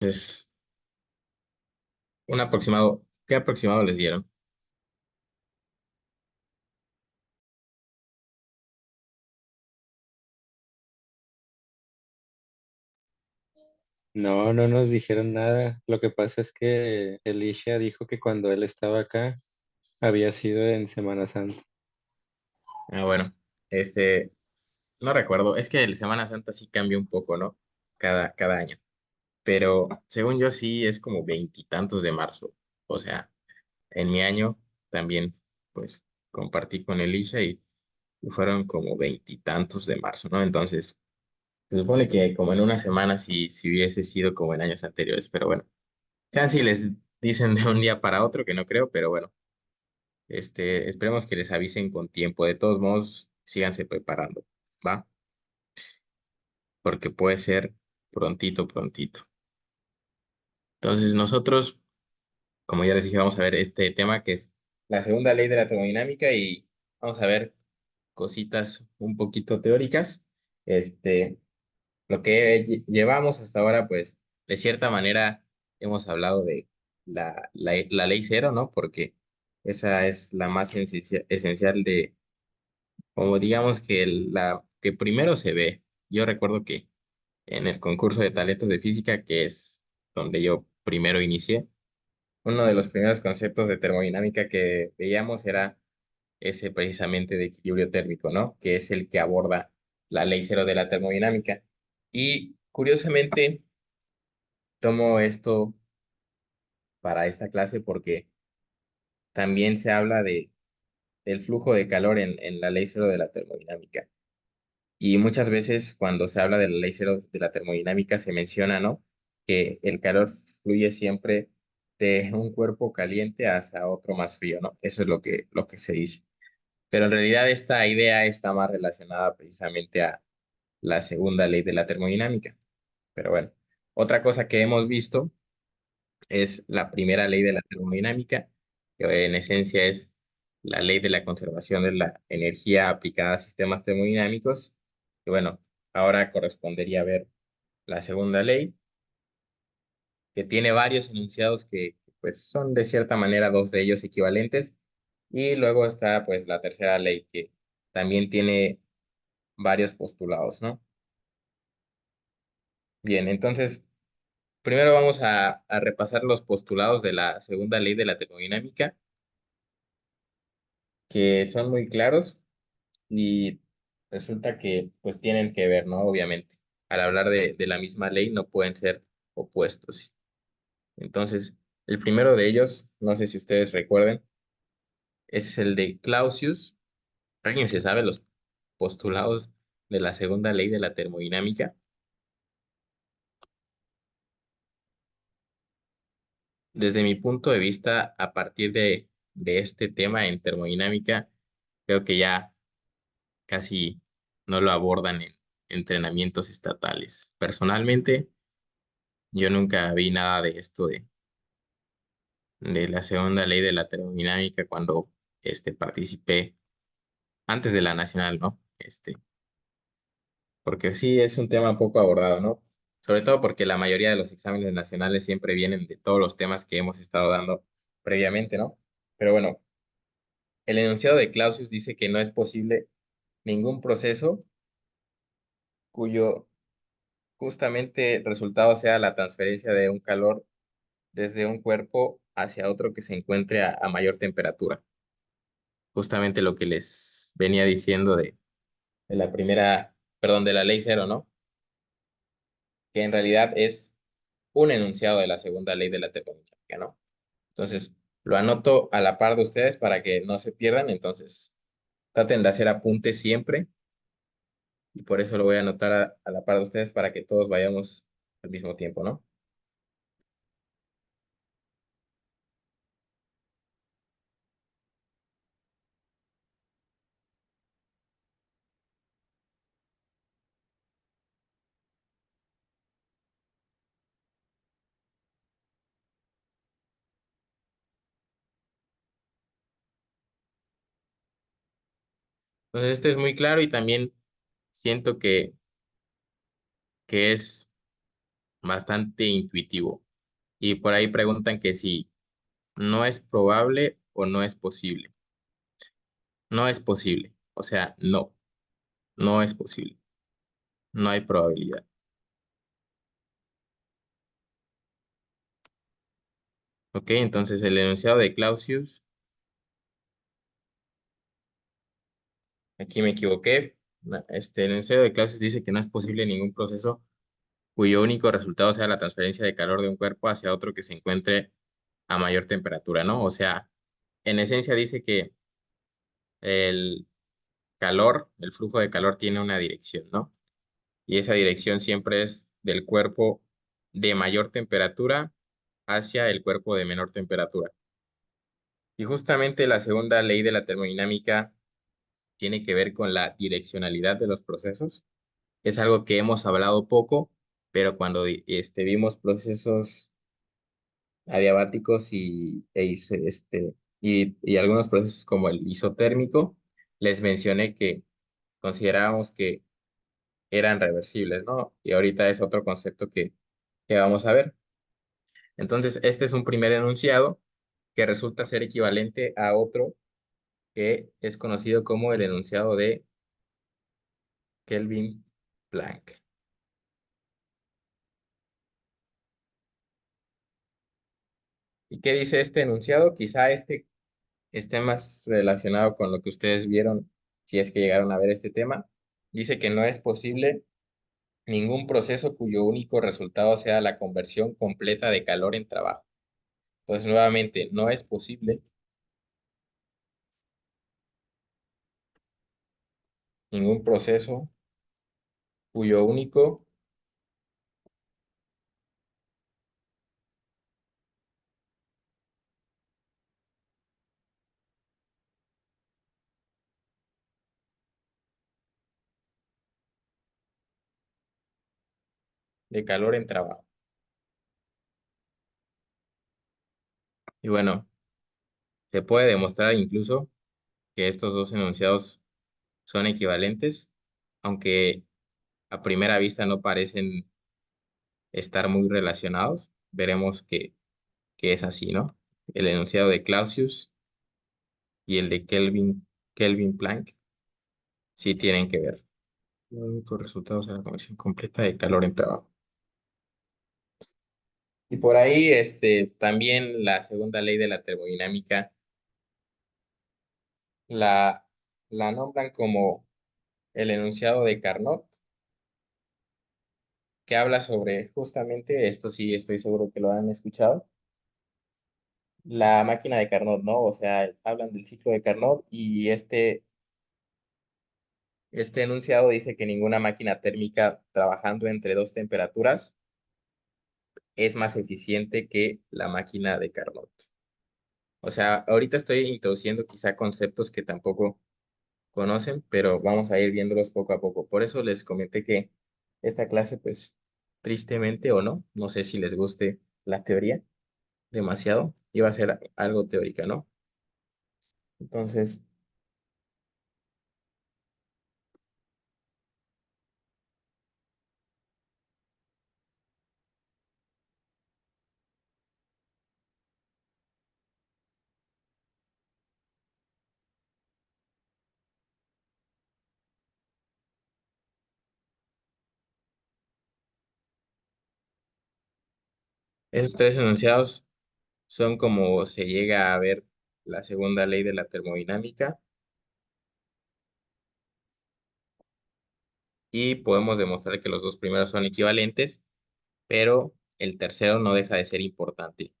Entonces, un aproximado, ¿qué aproximado les dieron? No, no nos dijeron nada. Lo que pasa es que Elisha dijo que cuando él estaba acá había sido en Semana Santa. Bueno, este, no recuerdo, es que el Semana Santa sí cambia un poco, ¿no? Cada año. Pero según yo sí es como veintitantos de marzo. O sea, en mi año también, pues, compartí con Elisha y fueron como veintitantos de marzo, ¿no? Entonces, se supone que como en una semana si hubiese sido como en años anteriores, pero bueno, sean si les dicen de un día para otro, que no creo, pero bueno, esperemos que les avisen con tiempo. De todos modos, síganse preparando, ¿va? Porque puede ser prontito, prontito. Entonces, nosotros, como ya les dije, vamos a ver este tema que es la segunda ley de la termodinámica y vamos a ver cositas un poquito teóricas. Este, lo que llevamos hasta ahora, pues, de cierta manera hemos hablado de la ley cero, ¿no? Porque esa es la más esencial de, como digamos que la que primero se ve. Yo recuerdo que en el concurso de talentos de física, que es donde yo primero inicié, uno de los primeros conceptos de termodinámica que veíamos era ese precisamente de equilibrio térmico, ¿no? Que es el que aborda la ley cero de la termodinámica. Y curiosamente, tomo esto para esta clase porque también se habla del flujo de calor en la ley cero de la termodinámica. Y muchas veces cuando se habla de la ley cero de la termodinámica se menciona, ¿no? Que el calor fluye siempre de un cuerpo caliente hacia otro más frío, ¿no? Eso es lo que se dice. Pero en realidad esta idea está más relacionada precisamente a la segunda ley de la termodinámica. Pero bueno, otra cosa que hemos visto es la primera ley de la termodinámica, que en esencia es la ley de la conservación de la energía aplicada a sistemas termodinámicos. Y bueno, ahora correspondería ver la segunda ley, que tiene varios enunciados que pues son de cierta manera dos de ellos equivalentes. Y luego está pues la tercera ley, que también tiene varios postulados, ¿no? Bien, entonces primero vamos a repasar los postulados de la segunda ley de la termodinámica, que son muy claros y resulta que pues tienen que ver, ¿no? Obviamente, al hablar de la misma ley no pueden ser opuestos. Entonces, el primero de ellos, no sé si ustedes recuerden, ese es el de Clausius. ¿Alguien se sabe los postulados de la segunda ley de la termodinámica? Desde mi punto de vista, a partir de este tema en termodinámica, creo que ya casi no lo abordan en entrenamientos estatales. Personalmente, yo nunca vi nada de esto de la segunda ley de la termodinámica cuando participé antes de la nacional, ¿no? Porque sí es un tema poco abordado, ¿no? Sobre todo porque la mayoría de los exámenes nacionales siempre vienen de todos los temas que hemos estado dando previamente, ¿no? Pero bueno, el enunciado de Clausius dice que no es posible ningún proceso cuyo justamente resultado sea la transferencia de un calor desde un cuerpo hacia otro que se encuentre a mayor temperatura. Justamente lo que les venía diciendo de la primera, perdón, de la ley cero, ¿no? Que en realidad es un enunciado de la segunda ley de la termodinámica, ¿no? Entonces, lo anoto a la par de ustedes para que no se pierdan. Entonces, traten de hacer apuntes siempre y por eso lo voy a anotar a la par de ustedes para que todos vayamos al mismo tiempo, ¿no? Entonces, este es muy claro y también siento que es bastante intuitivo. Y por ahí preguntan que si no es probable o no es posible. No es posible. O sea, no, no es posible. No hay probabilidad. Ok, entonces el enunciado de Clausius, aquí me equivoqué. El enunciado de Clausius dice que no es posible ningún proceso cuyo único resultado sea la transferencia de calor de un cuerpo hacia otro que se encuentre a mayor temperatura, ¿no? O sea, en esencia dice que el calor, el flujo de calor tiene una dirección, ¿no? Y esa dirección siempre es del cuerpo de mayor temperatura hacia el cuerpo de menor temperatura. Y justamente la segunda ley de la termodinámica tiene que ver con la direccionalidad de los procesos. Es algo que hemos hablado poco, pero cuando vimos procesos adiabáticos y algunos procesos como el isotérmico, les mencioné que considerábamos que eran reversibles, ¿no? Y ahorita es otro concepto que vamos a ver. Entonces, este es un primer enunciado que resulta ser equivalente a otro que es conocido como el enunciado de Kelvin Planck. ¿Y qué dice este enunciado? Quizá este esté más relacionado con lo que ustedes vieron, si es que llegaron a ver este tema. Dice que no es posible ningún proceso cuyo único resultado sea la conversión completa de calor en trabajo. Entonces, nuevamente, no es posible ningún proceso cuyo único de calor en trabajo. Y bueno, se puede demostrar incluso que estos dos enunciados son equivalentes, aunque a primera vista no parecen estar muy relacionados. Veremos que es así, ¿no? El enunciado de Clausius y el de Kelvin Planck sí tienen que ver. Los únicos resultados de la conversión completa de calor en trabajo. Y por ahí, también la segunda ley de la termodinámica la, la nombran como el enunciado de Carnot, que habla sobre justamente esto, sí estoy seguro que lo han escuchado, la máquina de Carnot, ¿no? O sea, hablan del ciclo de Carnot y este enunciado dice que ninguna máquina térmica trabajando entre dos temperaturas es más eficiente que la máquina de Carnot. O sea, ahorita estoy introduciendo quizá conceptos que tampoco conocen, pero vamos a ir viéndolos poco a poco. Por eso les comenté que esta clase, pues, tristemente o no, no sé si les guste la teoría demasiado, iba a ser algo teórica, ¿no? Entonces, esos tres enunciados son como se llega a ver la segunda ley de la termodinámica y podemos demostrar que los dos primeros son equivalentes, pero el tercero no deja de ser importante,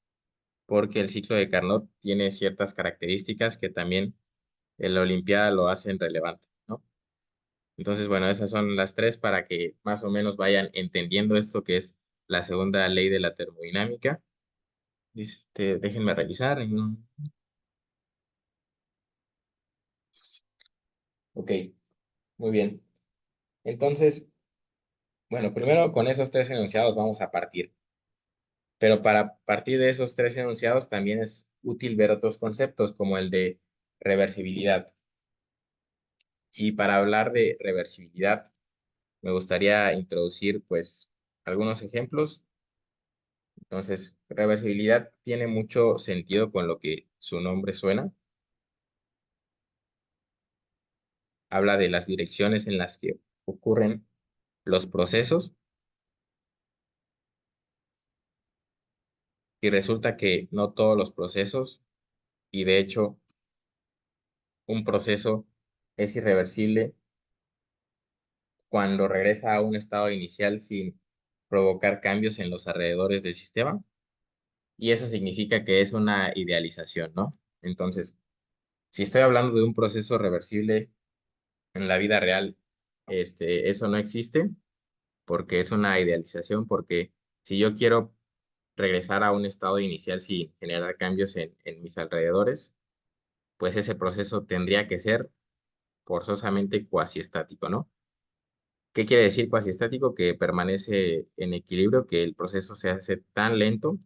porque el ciclo de Carnot tiene ciertas características que también en la Olimpiada lo hacen relevante, ¿no? Entonces, bueno, esas son las tres para que más o menos vayan entendiendo esto que es la segunda ley de la termodinámica. Déjenme revisar. Ok, muy bien. Entonces, bueno, primero con esos tres enunciados vamos a partir. Pero para partir de esos tres enunciados también es útil ver otros conceptos como el de reversibilidad. Y para hablar de reversibilidad, me gustaría introducir pues algunos ejemplos. Entonces, reversibilidad tiene mucho sentido con lo que su nombre suena. Habla de las direcciones en las que ocurren los procesos y resulta que no todos los procesos, y de hecho un proceso es irreversible cuando regresa a un estado inicial sin provocar cambios en los alrededores del sistema, y eso significa que es una idealización, ¿no? Entonces, si estoy hablando de un proceso reversible en la vida real, eso no existe porque es una idealización, porque si yo quiero regresar a un estado inicial sin generar cambios en mis alrededores, pues ese proceso tendría que ser forzosamente cuasi estático, ¿no? ¿Qué quiere decir cuasi estático? Que permanece en equilibrio, que el proceso se hace tan lento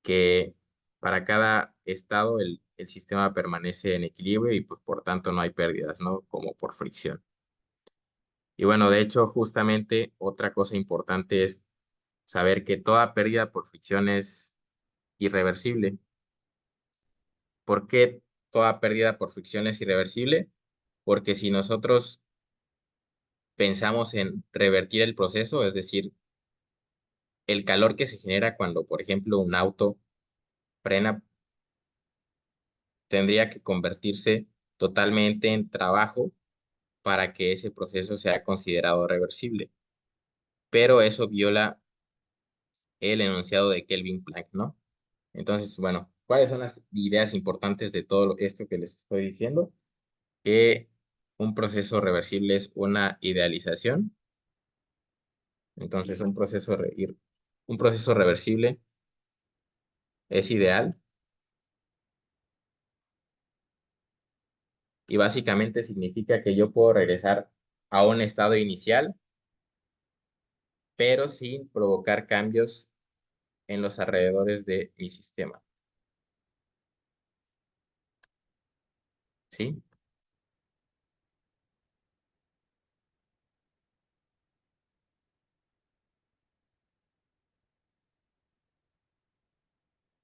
que para cada estado el sistema permanece en equilibrio y pues por tanto no hay pérdidas, ¿no? Como por fricción. Y bueno, de hecho, justamente otra cosa importante es saber que toda pérdida por fricción es irreversible. ¿Por qué toda pérdida por fricción es irreversible? Porque si nosotros pensamos en revertir el proceso, es decir, el calor que se genera cuando, por ejemplo, un auto frena, tendría que convertirse totalmente en trabajo para que ese proceso sea considerado reversible. Pero eso viola el enunciado de Kelvin Planck, ¿no? Entonces, bueno, ¿cuáles son las ideas importantes de todo esto que les estoy diciendo? Que un proceso reversible es una idealización. Entonces, un proceso reversible es ideal y básicamente significa que yo puedo regresar a un estado inicial, pero sin provocar cambios en los alrededores de mi sistema. ¿Sí?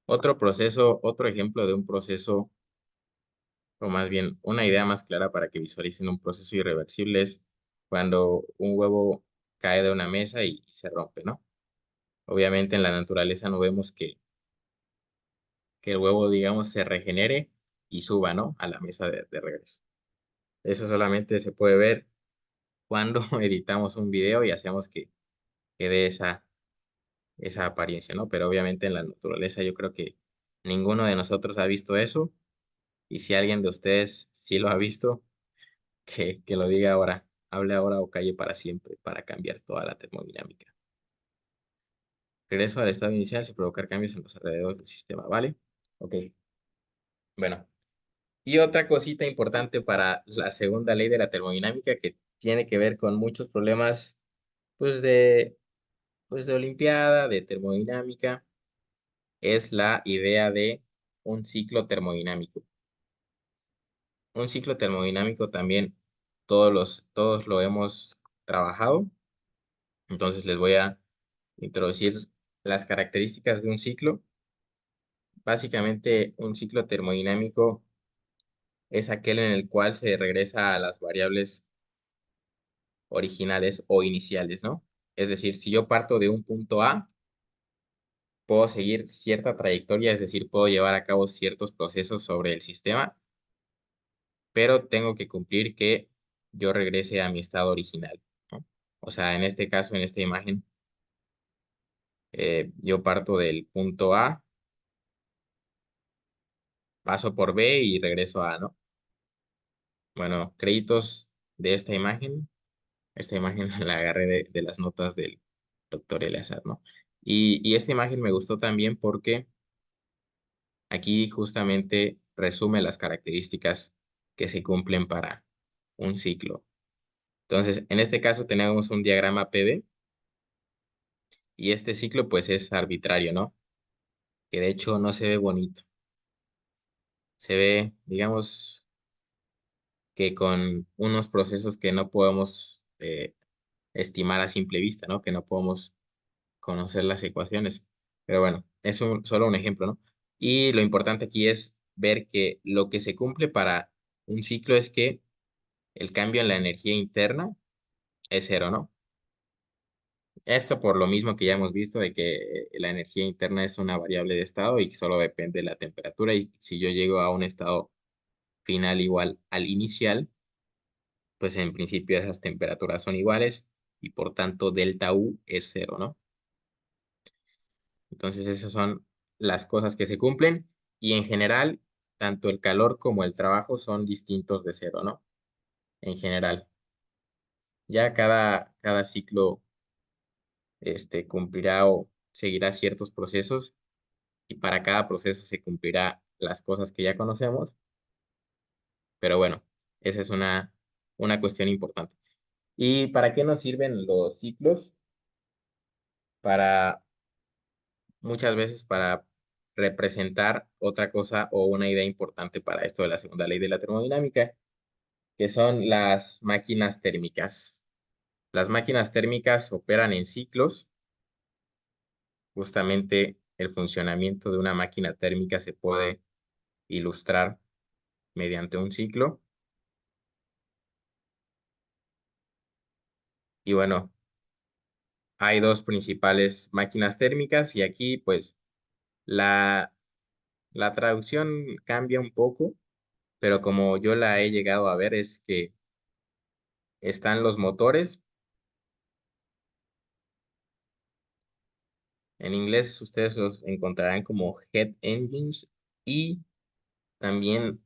Otro ejemplo de un proceso, o más bien una idea más clara para que visualicen un proceso irreversible es cuando un huevo cae de una mesa y se rompe, ¿no? Obviamente en la naturaleza no vemos que el huevo, digamos, se regenere y suba, ¿no? A la mesa de regreso. Eso solamente se puede ver cuando editamos un video y hacemos que dé esa apariencia, ¿no? Pero obviamente en la naturaleza yo creo que ninguno de nosotros ha visto eso. Y si alguien de ustedes sí lo ha visto, que lo diga ahora, hable ahora o calle para siempre para cambiar toda la termodinámica. Regreso al estado inicial sin provocar cambios en los alrededores del sistema, ¿vale? Ok, bueno. Y otra cosita importante para la segunda ley de la termodinámica que tiene que ver con muchos problemas, pues pues de olimpiada, de termodinámica, es la idea de un ciclo termodinámico. Un ciclo termodinámico también todos lo hemos trabajado. Entonces les voy a introducir las características de un ciclo. Básicamente, un ciclo termodinámico es aquel en el cual se regresa a las variables originales o iniciales, ¿no? Es decir, si yo parto de un punto A, puedo seguir cierta trayectoria, es decir, puedo llevar a cabo ciertos procesos sobre el sistema, pero tengo que cumplir que yo regrese a mi estado original, ¿no? O sea, en este caso, en esta imagen, yo parto del punto A, paso por B y regreso a A, ¿no? Bueno, créditos de esta imagen la agarré de las notas del doctor Eleazar, ¿no? Y esta imagen me gustó también porque aquí justamente resume las características que se cumplen para un ciclo. Entonces, en este caso tenemos un diagrama PV y este ciclo pues es arbitrario, ¿no? Que de hecho no se ve bonito. Se ve, digamos, que con unos procesos que no podemos estimar a simple vista, ¿no? Que no podemos conocer las ecuaciones. Pero bueno, es solo un ejemplo, ¿no? Y lo importante aquí es ver que lo que se cumple para un ciclo es que el cambio en la energía interna es cero, ¿no? Esto por lo mismo que ya hemos visto de que la energía interna es una variable de estado y que solo depende de la temperatura. Y si yo llego a un estado final igual al inicial, pues en principio esas temperaturas son iguales y por tanto delta U es cero, ¿no? Entonces esas son las cosas que se cumplen y en general tanto el calor como el trabajo son distintos de cero, ¿no? En general. Ya cada ciclo cumplirá o seguirá ciertos procesos y para cada proceso se cumplirá las cosas que ya conocemos, pero bueno, esa es una cuestión importante. ¿Y para qué nos sirven los ciclos? Para muchas veces para representar otra cosa o una idea importante para esto de la segunda ley de la termodinámica, que son las máquinas térmicas. Las máquinas térmicas operan en ciclos. Justamente el funcionamiento de una máquina térmica se puede ilustrar mediante un ciclo. Y bueno, hay dos principales máquinas térmicas y aquí pues la, la traducción cambia un poco, pero como yo la he llegado a ver es que están los motores. En inglés ustedes los encontrarán como jet engines y también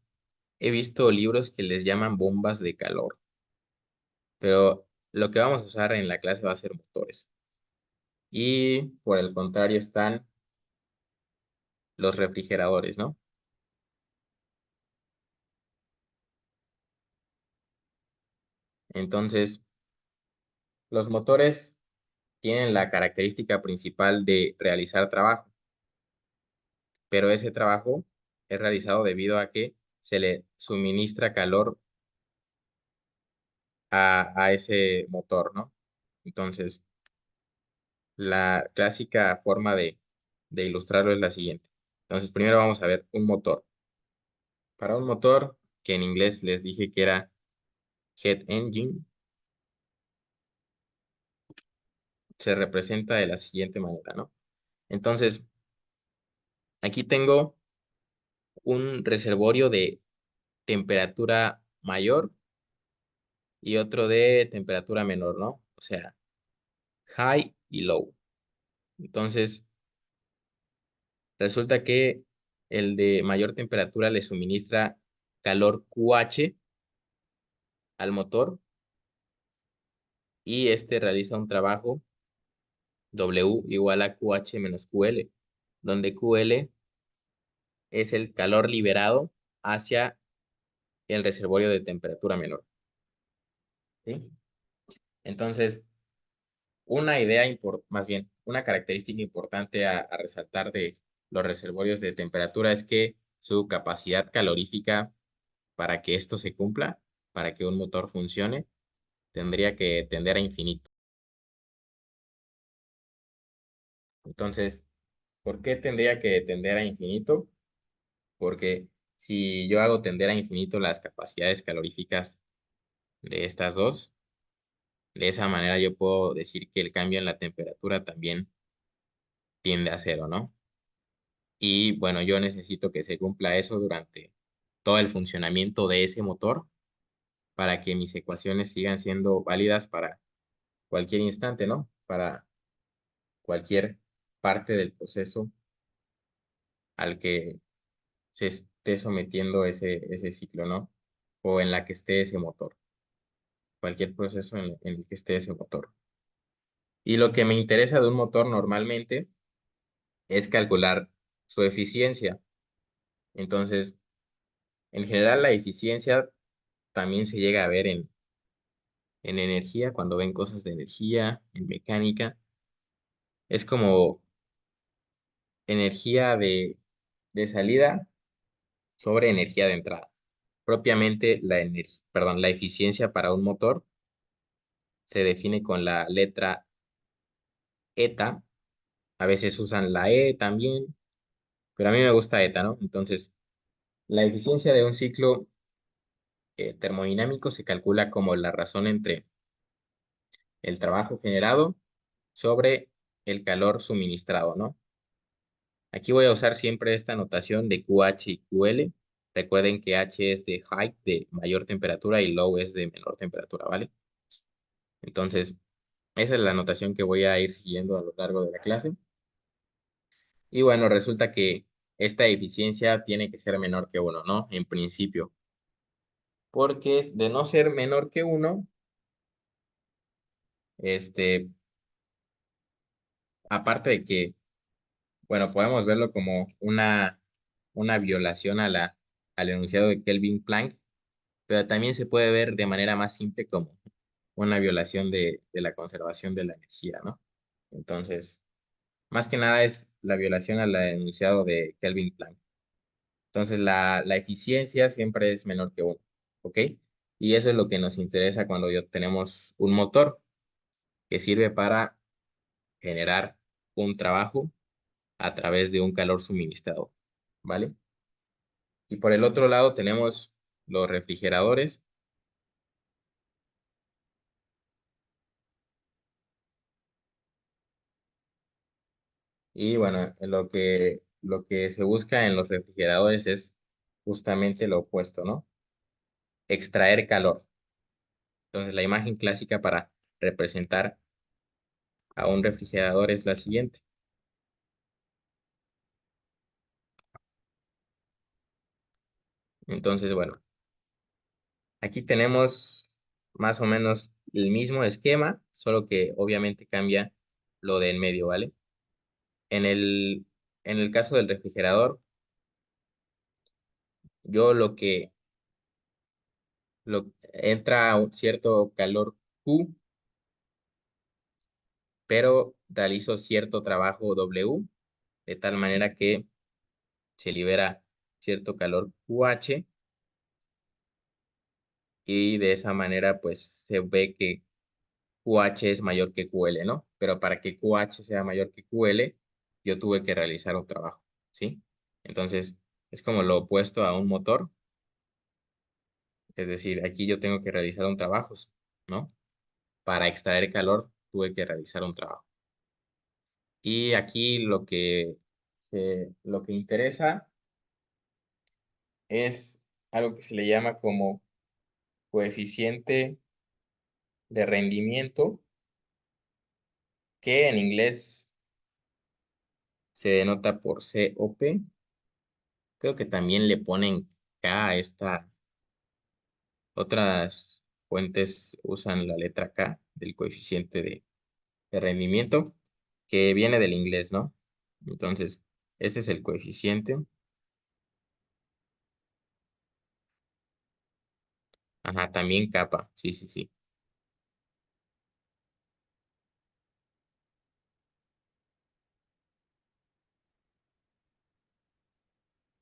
he visto libros que les llaman bombas de calor, pero lo que vamos a usar en la clase va a ser motores. Y por el contrario están los refrigeradores, ¿no? Entonces, los motores tienen la característica principal de realizar trabajo, pero ese trabajo es realizado debido a que se le suministra calor a ese motor, ¿no? Entonces, la clásica forma de ilustrarlo es la siguiente. Entonces, primero vamos a ver un motor. Para un motor, que en inglés les dije que era jet engine, se representa de la siguiente manera, ¿no? Entonces, aquí tengo un reservorio de temperatura mayor y otro de temperatura menor, ¿no? O sea, high y low. Entonces, resulta que el de mayor temperatura le suministra calor QH al motor y este realiza un trabajo W igual a QH menos QL, donde QL es el calor liberado hacia el reservorio de temperatura menor. ¿Sí? Entonces, una idea, más bien, una característica importante a resaltar de los reservorios de temperatura es que su capacidad calorífica para que esto se cumpla, para que un motor funcione, tendría que tender a infinito. Entonces, ¿por qué tendría que tender a infinito? Porque si yo hago tender a infinito las capacidades caloríficas de estas dos, de esa manera yo puedo decir que el cambio en la temperatura también tiende a cero, ¿no? Y bueno, yo necesito que se cumpla eso durante todo el funcionamiento de ese motor para que mis ecuaciones sigan siendo válidas para cualquier instante, ¿no? Para cualquier parte del proceso al que se esté sometiendo ese ciclo, ¿no? O en la que esté ese motor, cualquier proceso en el que esté ese motor. Y lo que me interesa de un motor normalmente es calcular su eficiencia. Entonces, en general, la eficiencia también se llega a ver en energía, cuando ven cosas de energía, en mecánica. Es como energía de salida sobre energía de entrada. Propiamente, perdón, la eficiencia para un motor se define con la letra eta, A veces usan la E también, pero a mí me gusta ETA, ¿no? Entonces, la eficiencia de un ciclo termodinámico se calcula como la razón entre el trabajo generado sobre el calor suministrado, ¿no? Aquí voy a usar siempre esta notación de QH y QL. Recuerden que H es de high, de mayor temperatura, y low es de menor temperatura, ¿vale? Entonces, esa es la notación que voy a ir siguiendo a lo largo de la clase. Y bueno, resulta que esta eficiencia tiene que ser menor que uno, ¿no? En principio. Porque de no ser menor que uno, este, aparte de que, bueno, podemos verlo como una violación a al enunciado de Kelvin Planck, pero también se puede ver de manera más simple como una violación de la conservación de la energía, ¿no? Entonces, más que nada es la violación al enunciado de Kelvin Planck. Entonces, la eficiencia siempre es menor que uno, ¿ok? Y eso es lo que nos interesa cuando tenemos un motor que sirve para generar un trabajo a través de un calor suministrado, ¿vale? Y por el otro lado tenemos los refrigeradores. Y bueno, lo que se busca en los refrigeradores es justamente lo opuesto, ¿no? Extraer calor. Entonces, la imagen clásica para representar a un refrigerador es la siguiente. Entonces, bueno, aquí tenemos más o menos el mismo esquema, solo que obviamente cambia lo de en medio, ¿vale? En en el caso del refrigerador, yo entra un cierto calor Q, pero realizo cierto trabajo W, de tal manera que se libera cierto calor QH, y de esa manera pues se ve que QH es mayor que QL, ¿no? Pero para que QH sea mayor que QL, yo tuve que realizar un trabajo, ¿sí? Entonces, es como lo opuesto a un motor, es decir, aquí yo tengo que realizar un trabajo, ¿no? Para extraer calor tuve que realizar un trabajo. Y aquí lo que interesa es algo que se le llama como coeficiente de rendimiento, que en inglés se denota por COP. Creo que también le ponen K a esta. Otras fuentes usan la letra K del coeficiente de rendimiento, que viene del inglés, ¿no? Entonces, este es el coeficiente. Ajá, también kappa. Sí, sí, sí.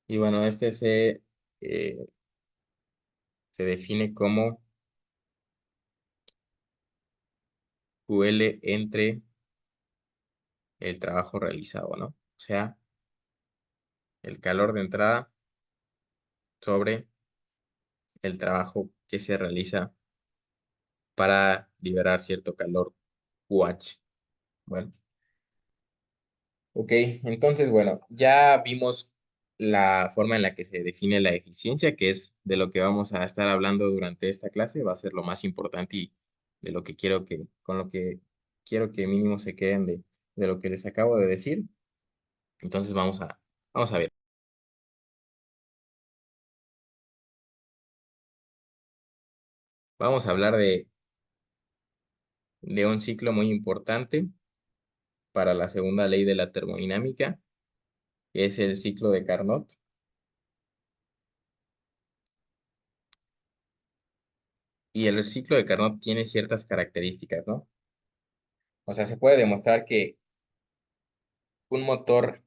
Y bueno, eh, se define como QL entre el trabajo realizado, ¿no? O sea, el calor de entrada sobre el trabajo que se realiza para liberar cierto calor QH. Bueno, ok, entonces, bueno, ya vimos la forma en la que se define la eficiencia, que es de lo que vamos a estar hablando durante esta clase. Va a ser lo más importante y de lo que con lo que quiero que mínimo se queden de lo que les acabo de decir. Entonces, vamos a ver. Vamos a hablar de un ciclo muy importante para la segunda ley de la termodinámica, que es el ciclo de Carnot. Y el ciclo de Carnot tiene ciertas características, ¿no? O sea, se puede demostrar que un motor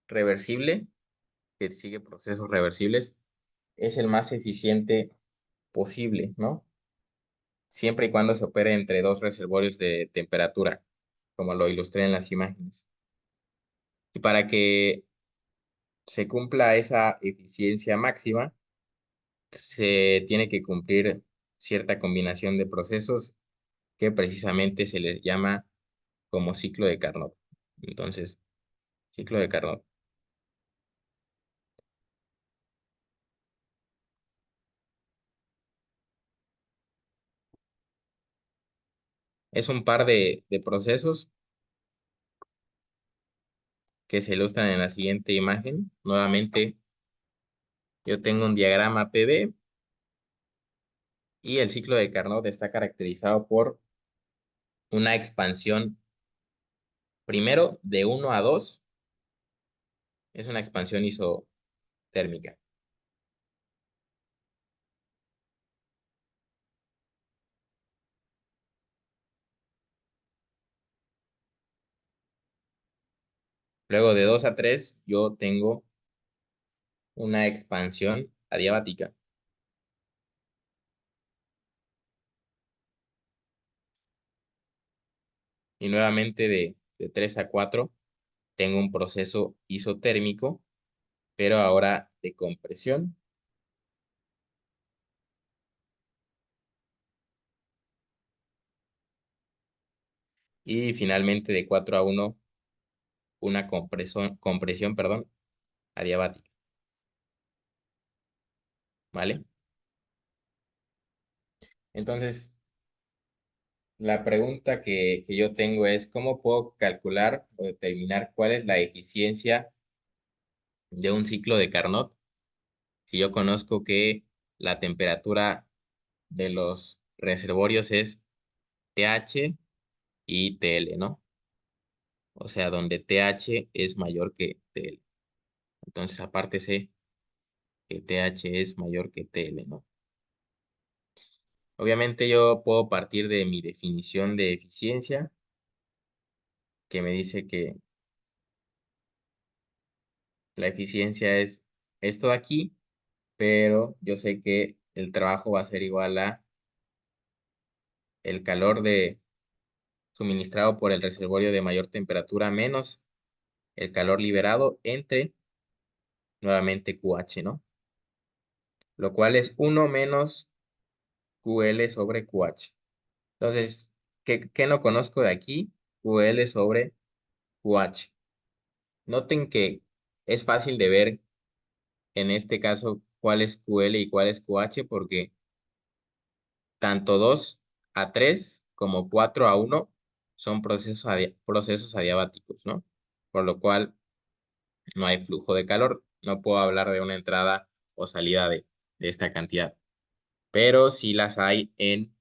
reversible, que sigue procesos reversibles, es el más eficiente posible, ¿no? Siempre y cuando se opere entre dos reservorios de temperatura, como lo ilustré en las imágenes. Y para que se cumpla esa eficiencia máxima, se tiene que cumplir cierta combinación de procesos que precisamente se les llama como ciclo de Carnot. Entonces, ciclo de Carnot es un par de procesos que se ilustran en la siguiente imagen. Nuevamente, yo tengo un diagrama PV y el ciclo de Carnot está caracterizado por una expansión primero de 1 a 2, es una expansión isotérmica. Luego de 2 a 3 yo tengo una expansión adiabática. Y nuevamente de 3 a 4 tengo un proceso isotérmico, pero ahora de compresión. Y finalmente de 4 a 1 una compresión, perdón, adiabática. ¿Vale? Entonces, la pregunta que yo tengo es, ¿cómo puedo calcular o determinar cuál es la eficiencia de un ciclo de Carnot si yo conozco que la temperatura de los reservorios es TH y TL, ¿no? O sea, donde TH es mayor que TL. Entonces, aparte sé que TH es mayor que TL, ¿no? Obviamente yo puedo partir de mi definición de eficiencia, que me dice que la eficiencia es esto de aquí, pero yo sé que el trabajo va a ser igual a el calor suministrado por el reservorio de mayor temperatura menos el calor liberado entre nuevamente QH, ¿no? Lo cual es 1 menos QL sobre QH. Entonces, ¿qué no conozco de aquí? QL sobre QH. Noten que es fácil de ver en este caso cuál es QL y cuál es QH porque tanto 2 a 3 como 4 a 1 son procesos adiabáticos, ¿no? Por lo cual no hay flujo de calor. No puedo hablar de una entrada o salida de esta cantidad, pero sí las hay en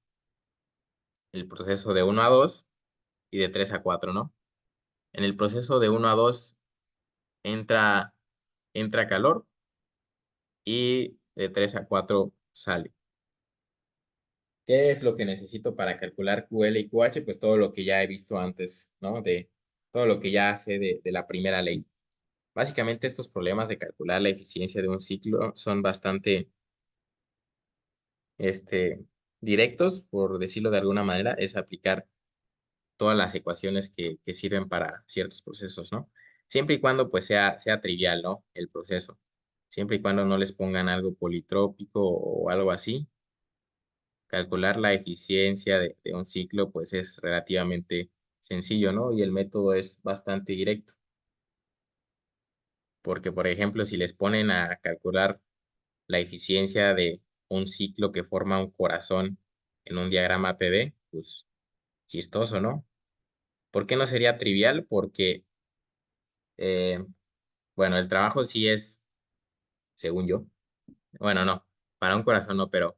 el proceso de 1 a 2 y de 3 a 4, ¿no? En el proceso de 1 a 2 entra, entra calor y de 3 a 4 sale. ¿Qué es lo que necesito para calcular QL y QH? Pues todo lo que ya he visto antes, ¿no? De todo lo que ya sé de la primera ley. Básicamente estos problemas de calcular la eficiencia de un ciclo son bastante este, directos, por decirlo de alguna manera, es aplicar todas las ecuaciones que sirven para ciertos procesos, ¿no? Siempre y cuando pues sea trivial, ¿no? El proceso. Siempre y cuando no les pongan algo politrópico o algo así. Calcular la eficiencia de un ciclo pues es relativamente sencillo, ¿no? Y el método es bastante directo. Porque, por ejemplo, si les ponen a calcular la eficiencia de un ciclo que forma un corazón en un diagrama PV, pues chistoso, ¿no? ¿Por qué no sería trivial? Porque, eh, bueno, el trabajo sí es, según yo, bueno, no, para un corazón no, pero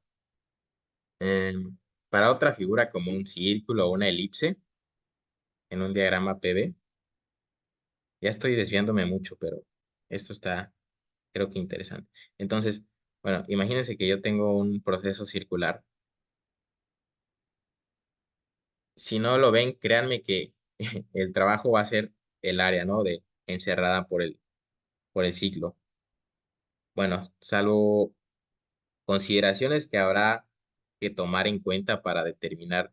eh, para otra figura como un círculo o una elipse en un diagrama PV, ya estoy desviándome mucho, pero esto está, creo que interesante. Entonces, bueno, imagínense que yo tengo un proceso circular. Si no lo ven, créanme que el trabajo va a ser el área, ¿no? De encerrada por el ciclo. Bueno, salvo consideraciones que habrá que tomar en cuenta para determinar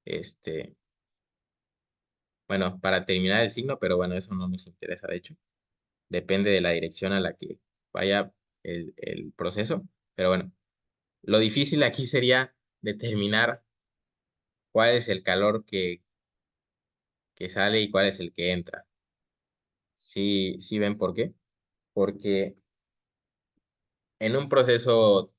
este, Bueno, para terminar el signo, pero bueno, eso no nos interesa, de hecho. Depende de la dirección a la que vaya el proceso. Pero bueno, lo difícil aquí sería determinar cuál es el calor que sale y cuál es el que entra. Sí, sí ven por qué. Porque en un proceso,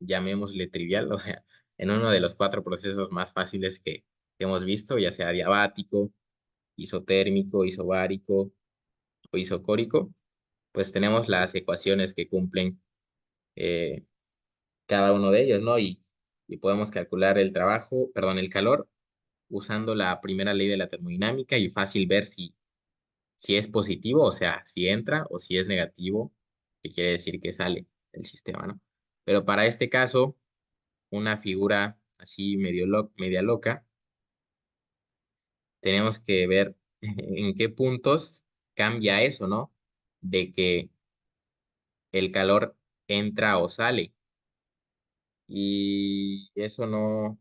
llamémosle trivial, o sea, en uno de los cuatro procesos más fáciles que hemos visto, ya sea diabático, isotérmico, isobárico o isocórico, pues tenemos las ecuaciones que cumplen eh, cada uno de ellos, ¿no? Y podemos calcular el trabajo, perdón, el calor usando la primera ley de la termodinámica y fácil ver si es positivo, o sea, si entra, o si es negativo, que quiere decir que sale del sistema, ¿no? Pero para este caso, una figura así media loca, tenemos que ver en qué puntos cambia eso, ¿no? De que el calor entra o sale. Y eso no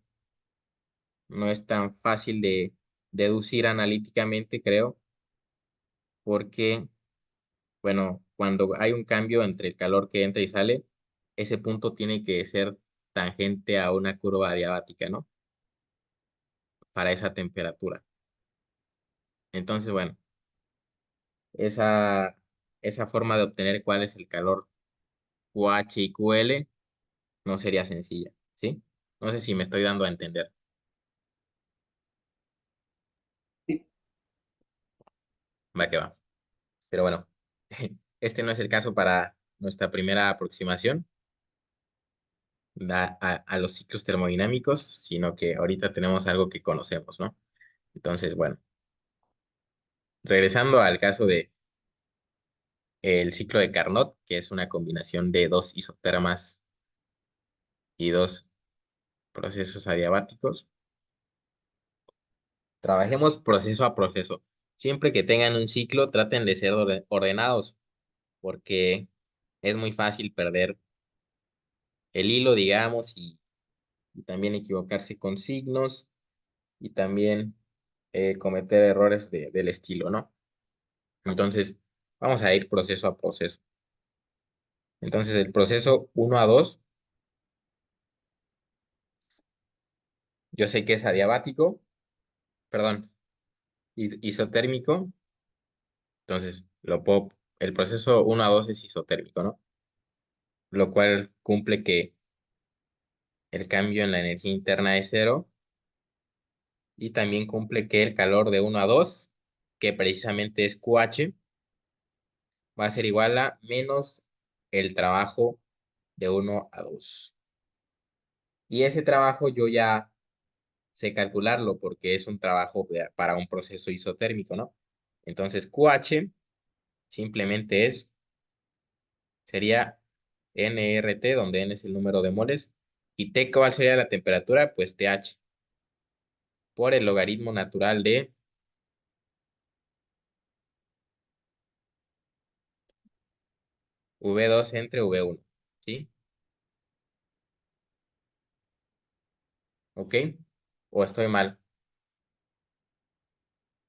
es tan fácil de deducir analíticamente, creo, porque, bueno, cuando hay un cambio entre el calor que entra y sale, ese punto tiene que ser tangente a una curva adiabática, ¿no? Para esa temperatura. Entonces, bueno, esa, esa forma de obtener cuál es el calor QH y QL no sería sencilla, ¿sí? No sé si me estoy dando a entender. Sí. Va que va. Pero bueno, este no es el caso para nuestra primera aproximación a los ciclos termodinámicos, sino que ahorita tenemos algo que conocemos, ¿no? Entonces, bueno, regresando al caso de el ciclo de Carnot, que es una combinación de dos isotermas y dos procesos adiabáticos, trabajemos proceso a proceso. Siempre que tengan un ciclo, traten de ser ordenados, porque es muy fácil perder el hilo, digamos, y también equivocarse con signos y también cometer errores del estilo, ¿no? Entonces, vamos a ir proceso a proceso. Entonces, el proceso uno a 2 yo sé que es adiabático, perdón, isotérmico, entonces el proceso uno a 2 es isotérmico, ¿no? Lo cual cumple que el cambio en la energía interna es cero y también cumple que el calor de uno a 2 que precisamente es QH, va a ser igual a menos el trabajo de uno a 2. Y ese trabajo yo ya sé calcularlo porque es un trabajo para un proceso isotérmico, ¿no? Entonces QH simplemente sería nRT, donde N es el número de moles, y T, ¿cuál sería la temperatura? Pues TH, por el logaritmo natural de V2 entre V1, ¿sí? ¿Ok? ¿O estoy mal?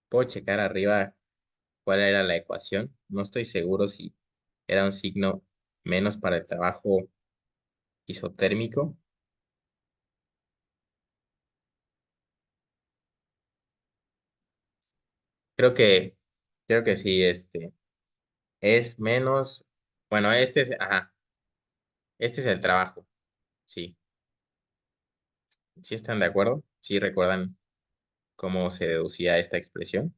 ¿Puedo checar arriba cuál era la ecuación? No estoy seguro si era un signo menos para el trabajo isotérmico. Creo que, creo que sí, es menos, bueno, ajá, este es el trabajo, sí. ¿Sí están de acuerdo? ¿Sí recuerdan cómo se deducía esta expresión?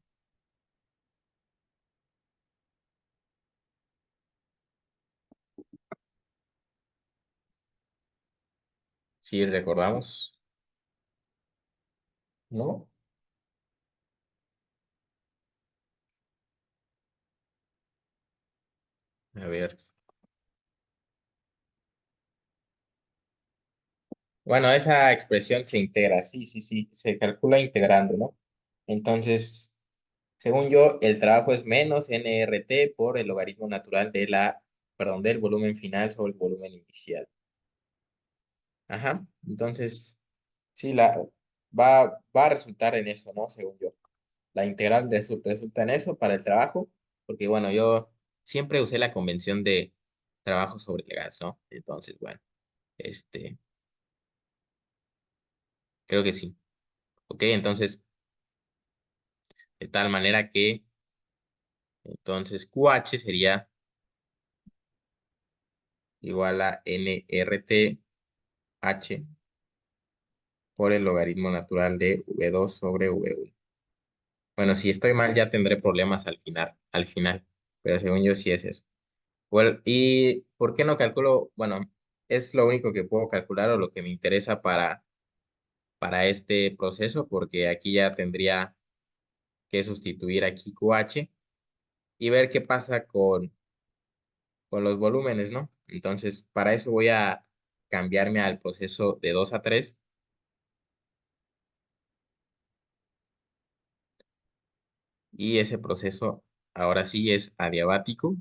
¿Sí recordamos? ¿No? A ver. Bueno, esa expresión se integra, sí, sí, sí, se calcula integrando, ¿no? Entonces, según yo, el trabajo es menos nRT por el logaritmo natural perdón, del volumen final sobre el volumen inicial. Ajá, entonces, sí, va a resultar en eso, ¿no? Según yo. la integral resulta en eso para el trabajo, porque bueno, yo siempre usé la convención de trabajo sobre el gas, ¿no? Entonces, bueno, este, creo que sí. Ok, entonces, de tal manera que, entonces, QH sería igual a nRTH por el logaritmo natural de V2 sobre V1. Bueno, si estoy mal ya tendré problemas al final, pero según yo sí es eso. Bueno, ¿y por qué no calculo? Bueno, es lo único que puedo calcular o lo que me interesa para este proceso, porque aquí ya tendría que sustituir aquí QH y ver qué pasa con los volúmenes, ¿no? Entonces, para eso voy a cambiarme al proceso de 2 a 3 y ese proceso ahora sí es adiabático.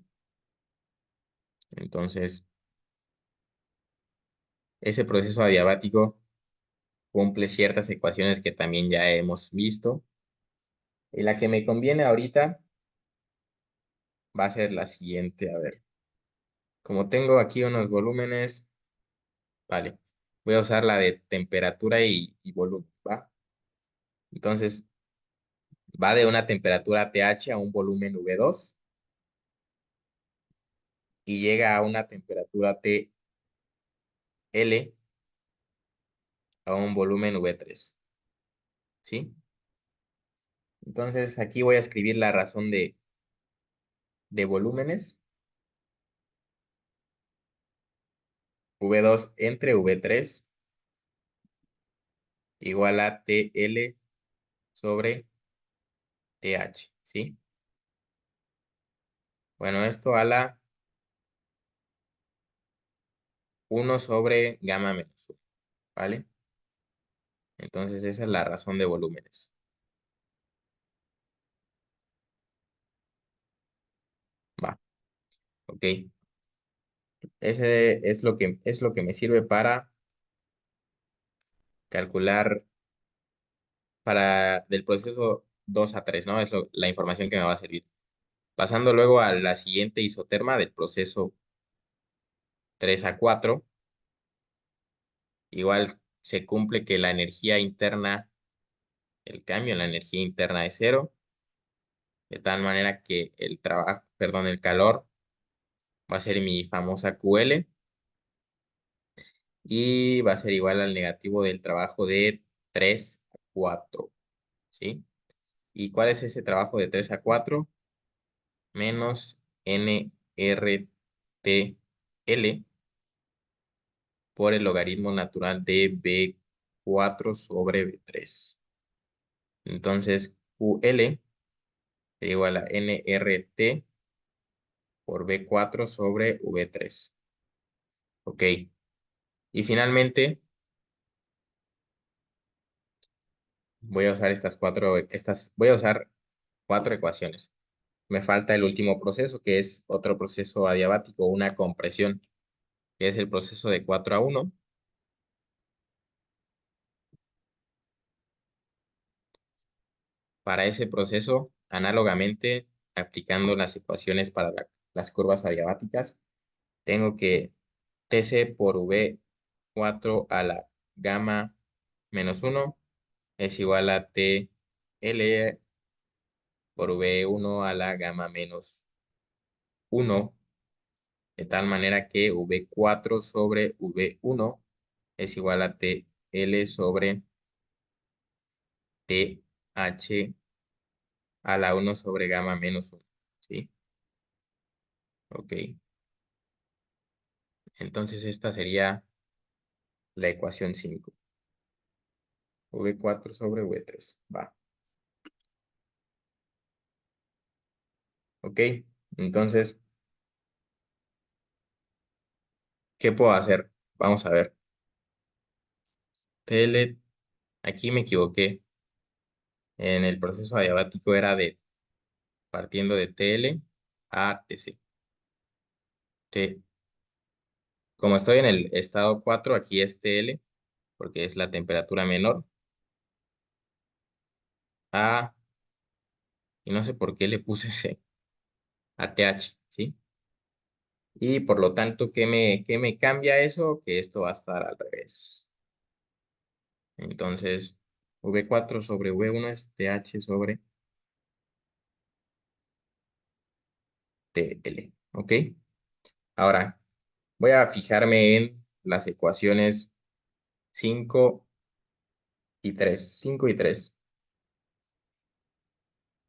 Entonces, ese proceso adiabático cumple ciertas ecuaciones que también ya hemos visto. Y la que me conviene ahorita va a ser la siguiente. A ver, como tengo aquí unos volúmenes, vale, voy a usar la de temperatura y volumen, ¿va? Entonces, va de una temperatura TH a un volumen V2 y llega a una temperatura TL a un volumen V3, ¿sí? Entonces, aquí voy a escribir la razón de volúmenes. V2 entre V3 igual a TL sobre TH, ¿sí? Bueno, esto a la 1 sobre gamma menos 1, ¿vale? Entonces esa es la razón de volúmenes. Va, ok. Ese es lo que me sirve para calcular del proceso 2 a 3, ¿no? Es la información que me va a servir. Pasando luego a la siguiente isoterma del proceso 3 a 4, igual se cumple que la energía interna, el cambio en la energía interna es cero, de tal manera que el trabajo, perdón, el calor va a ser mi famosa QL y va a ser igual al negativo del trabajo de 3 a 4, ¿sí? ¿Y cuál es ese trabajo de 3 a 4? Menos NRTL por el logaritmo natural de B4 sobre B3. Entonces, QL es igual a NRT por B4 sobre V3. Ok. Y finalmente, voy a usar cuatro ecuaciones. Me falta el último proceso, que es otro proceso adiabático, una compresión, que es el proceso de 4 a 1. Para ese proceso, análogamente, aplicando las ecuaciones para las curvas adiabáticas, tengo que TC por V4 a la gamma menos 1 es igual a TL por V1 a la gamma menos 1, de tal manera que V4 sobre V1 es igual a TL sobre TH a la 1 sobre gamma menos 1, ¿sí? Ok, entonces esta sería la ecuación 5. V4 sobre V3, va. Ok, entonces, ¿qué puedo hacer? Vamos a ver. TL, aquí me equivoqué. En el proceso adiabático era partiendo de TL a TC. Como estoy en el estado 4, aquí es TL, porque es la temperatura menor, a y no sé por qué le puse C a TH, ¿sí? Y por lo tanto, ¿qué me cambia eso? Que esto va a estar al revés. Entonces, V4 sobre V1 es TH sobre TL, ¿ok? Ahora, voy a fijarme en las ecuaciones 5 y 3, 5 y 3,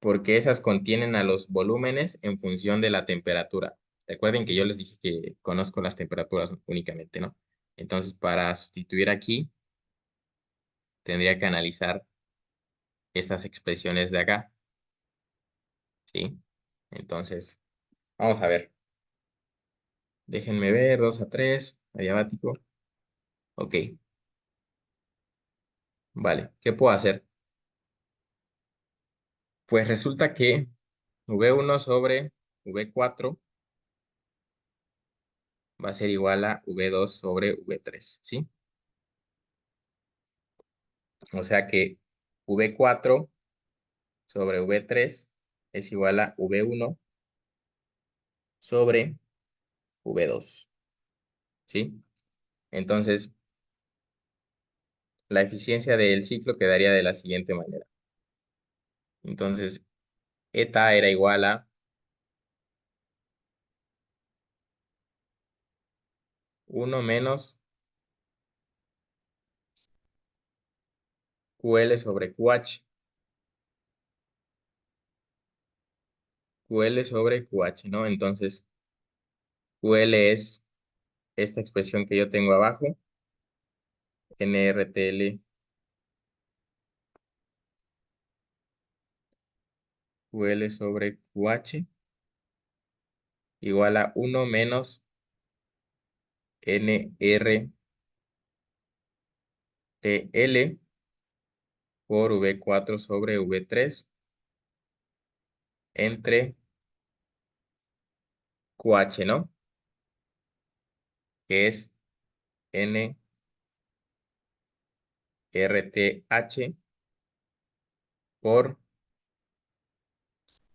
porque esas contienen a los volúmenes en función de la temperatura. Recuerden que yo les dije que conozco las temperaturas únicamente, ¿no? Entonces, para sustituir aquí, tendría que analizar estas expresiones de acá, ¿sí? Entonces, vamos a ver. Déjenme ver, 2 a 3, adiabático. Ok, vale. ¿Qué puedo hacer? Pues resulta que V1 sobre V4 va a ser igual a V2 sobre V3, ¿sí? O sea que V4 sobre V3 es igual a V1 sobre V2, ¿sí? Entonces, la eficiencia del ciclo quedaría de la siguiente manera. Entonces, eta era igual a 1 menos QL sobre QH, QL sobre QH, ¿no? Entonces, QL es esta expresión que yo tengo abajo, NRTL QL sobre QH igual a 1 menos NRTL por V4 sobre V3 entre QH, ¿no? Que es NRTH por,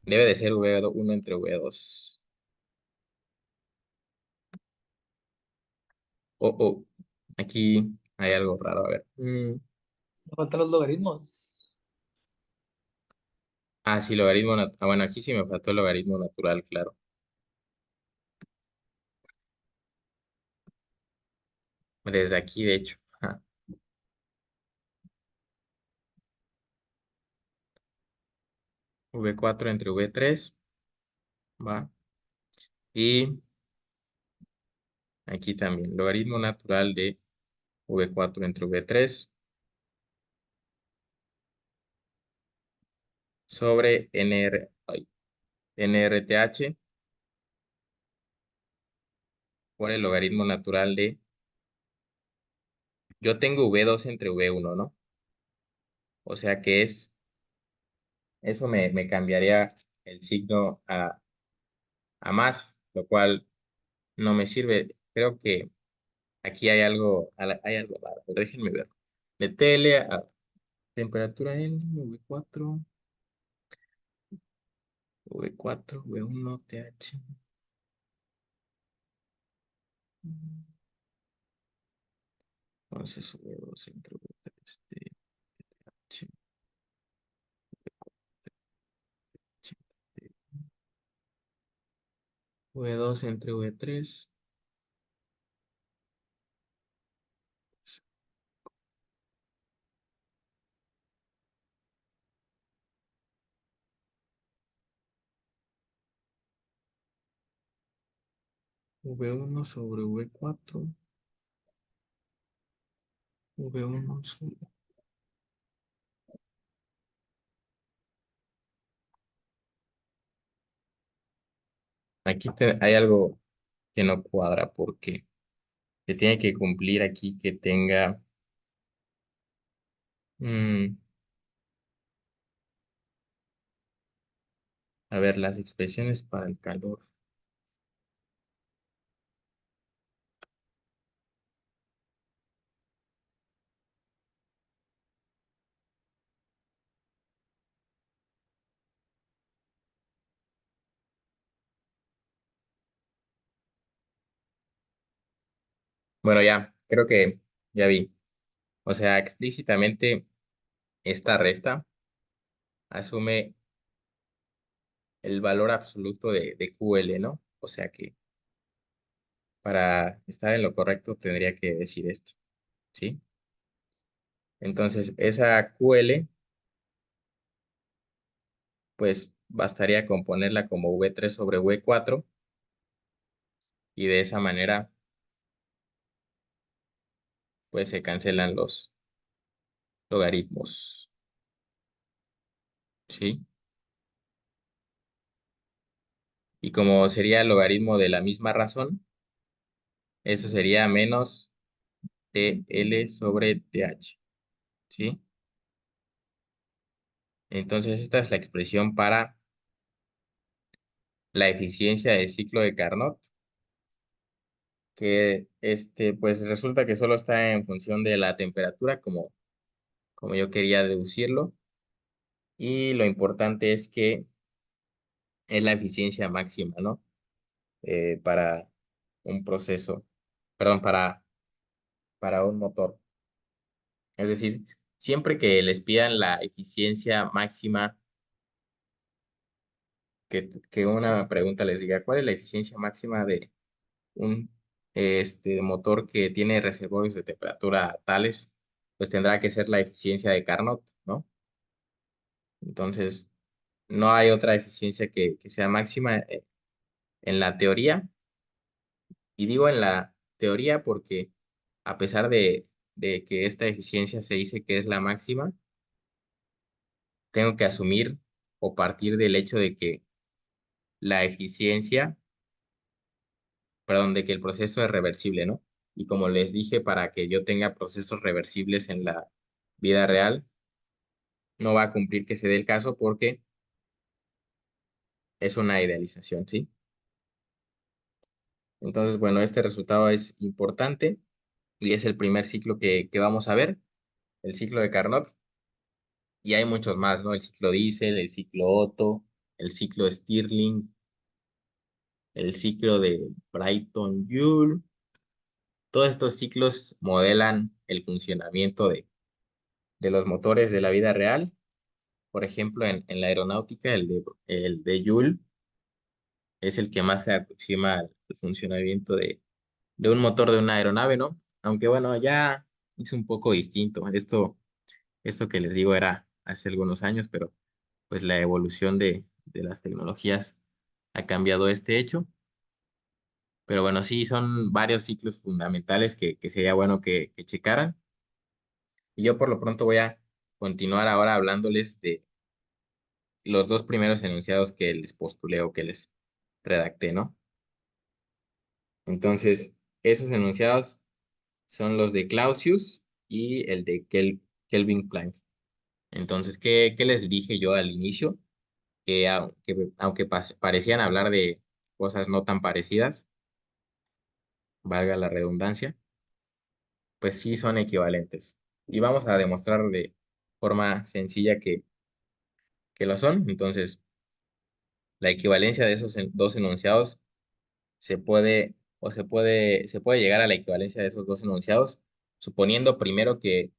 debe de ser V1 entre V2. Oh, oh, aquí hay algo raro, a ver. Me faltan los logaritmos. Ah, sí, logaritmo natural. Ah, bueno, aquí sí me faltó el logaritmo natural, claro. Desde aquí, de hecho. Ajá. V4 entre V3, va. Y aquí también, logaritmo natural de V4 entre V3 sobre NRTH por el logaritmo natural de, yo tengo V2 entre V1, ¿no? O sea que eso me cambiaría el signo a más, lo cual no me sirve. Creo que aquí hay algo raro, pero déjenme ver. De TL a temperatura en V4, V4, V1, TH. Entonces V2 entre V3, TH, V2 entre V3, V1 sobre V4, V1 sobre... Aquí hay algo que no cuadra porque se tiene que cumplir aquí que tenga... mm, a ver, las expresiones para el calor. Bueno, ya, creo que ya vi. O sea, explícitamente esta resta asume el valor absoluto de QL, ¿no? O sea que para estar en lo correcto tendría que decir esto, ¿sí? Entonces, esa QL, pues bastaría con ponerla como V3 sobre V4 y de esa manera, pues se cancelan los logaritmos, ¿sí? Y como sería el logaritmo de la misma razón, eso sería menos TL sobre TH, ¿sí? Entonces, esta es la expresión para la eficiencia del ciclo de Carnot, que pues resulta que solo está en función de la temperatura, como yo quería deducirlo, y lo importante es que es la eficiencia máxima, ¿no? Para un proceso, perdón, para un motor. Es decir, siempre que les pidan la eficiencia máxima, que una pregunta les diga, ¿cuál es la eficiencia máxima de un motor que tiene reservorios de temperatura tales? Pues tendrá que ser la eficiencia de Carnot, ¿no? Entonces, no hay otra eficiencia que sea máxima en la teoría. Y digo en la teoría porque a pesar de que esta eficiencia se dice que es la máxima, tengo que asumir o partir del hecho de que la eficiencia, perdón, de que el proceso es reversible, ¿no? Y como les dije, para que yo tenga procesos reversibles en la vida real, no va a cumplir que se dé el caso porque es una idealización, ¿sí? Entonces, bueno, este resultado es importante y es el primer ciclo que vamos a ver, el ciclo de Carnot. Y hay muchos más, ¿no? El ciclo Diesel, el ciclo Otto, el ciclo Stirling, el ciclo de Brayton-Joule. Todos estos ciclos modelan el funcionamiento de los motores de la vida real. Por ejemplo, en la aeronáutica, el de Joule es el que más se aproxima al funcionamiento de un motor de una aeronave, ¿no? Aunque bueno, ya es un poco distinto. Esto que les digo era hace algunos años, pero pues la evolución de las tecnologías ha cambiado este hecho. Pero bueno, sí, son varios ciclos fundamentales que sería bueno que checaran. Y yo por lo pronto voy a continuar ahora hablándoles de los dos primeros enunciados que les postulé o que les redacté, ¿no? Entonces, esos enunciados son los de Clausius y el de Kelvin Planck. Entonces, ¿qué les dije yo al inicio? Que aunque parecían hablar de cosas no tan parecidas, valga la redundancia, pues sí son equivalentes. Y vamos a demostrar de forma sencilla que lo son. Entonces, la equivalencia de esos dos enunciados se puede llegar a la equivalencia de esos dos enunciados, suponiendo primero que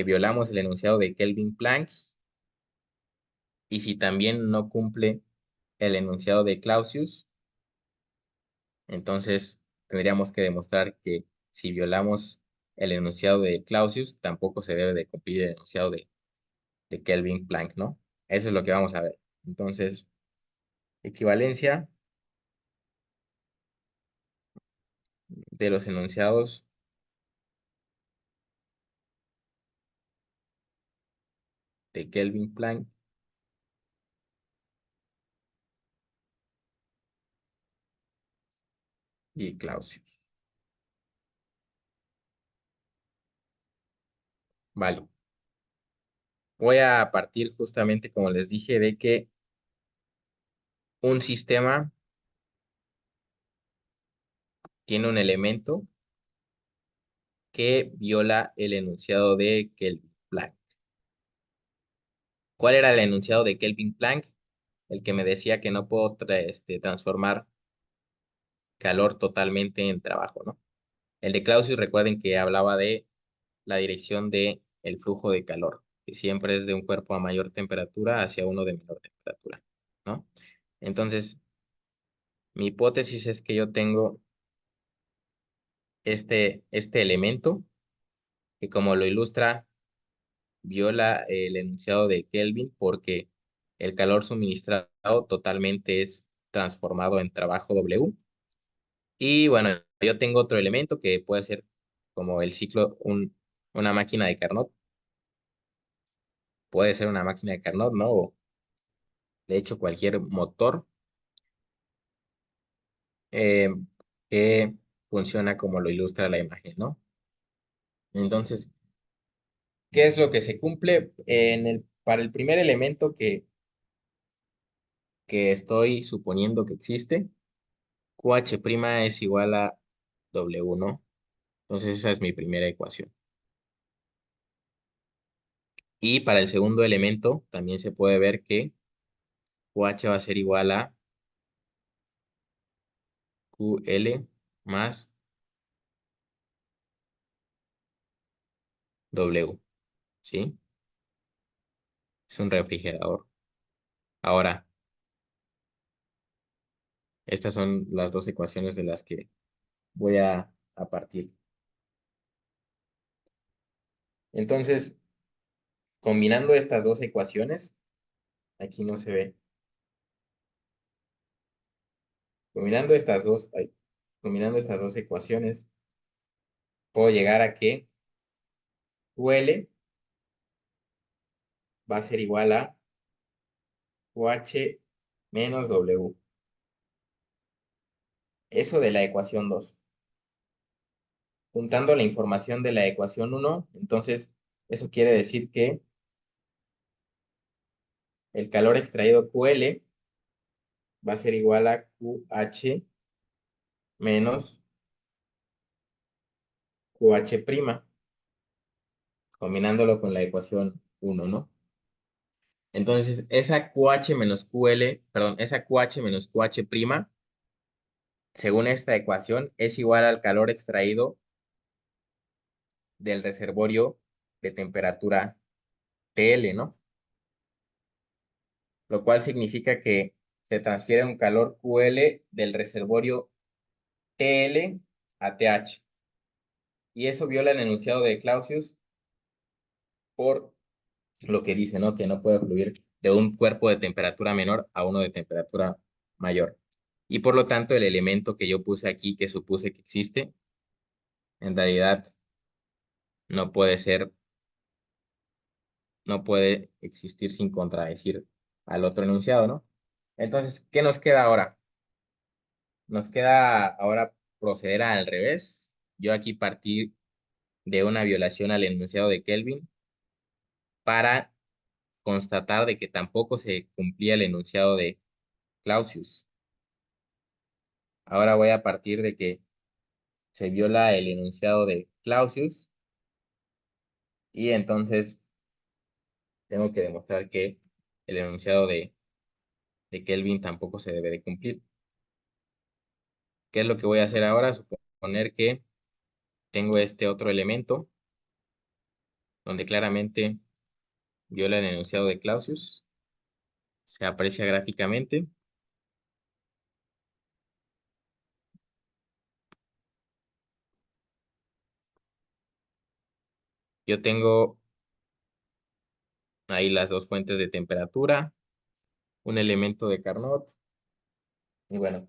violamos el enunciado de Kelvin Planck, y si también no cumple el enunciado de Clausius, entonces tendríamos que demostrar que si violamos el enunciado de Clausius, tampoco se debe de cumplir el enunciado de Kelvin Planck, ¿no? Eso es lo que vamos a ver. Entonces, equivalencia de los enunciados de Kelvin Planck y Clausius. Vale. Voy a partir justamente, como les dije, de que un sistema tiene un elemento que viola el enunciado de Kelvin Planck. ¿Cuál era el enunciado de Kelvin Planck? El que me decía que no puedo transformar calor totalmente en trabajo, ¿no? El de Clausius, recuerden que hablaba de la dirección de el flujo de calor, que siempre es de un cuerpo a mayor temperatura hacia uno de menor temperatura, ¿no? Entonces, mi hipótesis es que yo tengo este elemento que, como lo ilustra, viola el enunciado de Kelvin porque el calor suministrado totalmente es transformado en trabajo W. Y bueno, yo tengo otro elemento que puede ser como el ciclo, una máquina de Carnot. Puede ser una máquina de Carnot, ¿no? O de hecho cualquier motor eh, que funciona como lo ilustra la imagen, ¿no? Entonces, ¿qué es lo que se cumple para el primer elemento que estoy suponiendo que existe? QH' es igual a W, ¿no? Entonces esa es mi primera ecuación. Y para el segundo elemento también se puede ver que QH va a ser igual a QL más W, ¿sí? Es un refrigerador. Ahora, estas son las dos ecuaciones de las que voy a partir. Entonces, combinando estas dos ecuaciones, aquí no se ve. Combinando estas dos ecuaciones, puedo llegar a que QL va a ser igual a QH menos W. Eso de la ecuación 2. Juntando la información de la ecuación 1, entonces eso quiere decir que el calor extraído QL va a ser igual a QH menos QH', combinándolo con la ecuación 1, ¿no? Entonces, esa QH menos QL, perdón, esa QH menos QH', según esta ecuación, es igual al calor extraído del reservorio de temperatura TL, ¿no? Lo cual significa que se transfiere un calor QL del reservorio TL a TH. Y eso viola el enunciado de Clausius por lo que dice, ¿no? Que no puede fluir de un cuerpo de temperatura menor a uno de temperatura mayor. Y por lo tanto, el elemento que yo puse aquí, que supuse que existe, en realidad no puede ser, no puede existir sin contradecir al otro enunciado, ¿no? Entonces, ¿qué nos queda ahora? Nos queda ahora proceder al revés. Yo aquí partí de una violación al enunciado de Kelvin para constatar de que tampoco se cumplía el enunciado de Clausius. Ahora voy a partir de que se viola el enunciado de Clausius y entonces tengo que demostrar que el enunciado de Kelvin tampoco se debe de cumplir. ¿Qué es lo que voy a hacer ahora? Suponer que tengo este otro elemento donde claramente viola el enunciado de Clausius. Se aprecia gráficamente. Yo tengo ahí las dos fuentes de temperatura, un elemento de Carnot. Y bueno,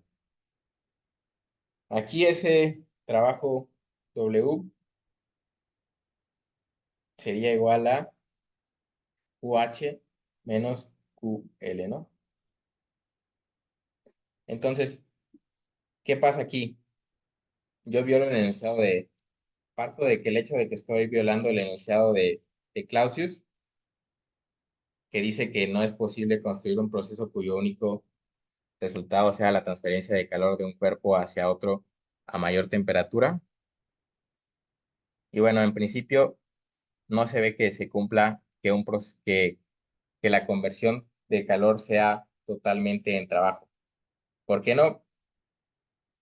aquí ese trabajo W sería igual a QH menos QL, ¿no? Entonces, ¿qué pasa aquí? Yo violo el enunciado parto de que el hecho de que estoy violando el enunciado de Clausius, que dice que no es posible construir un proceso cuyo único resultado sea la transferencia de calor de un cuerpo hacia otro a mayor temperatura. Y bueno, en principio no se ve que se cumpla que la conversión de calor sea totalmente en trabajo. ¿Por qué no?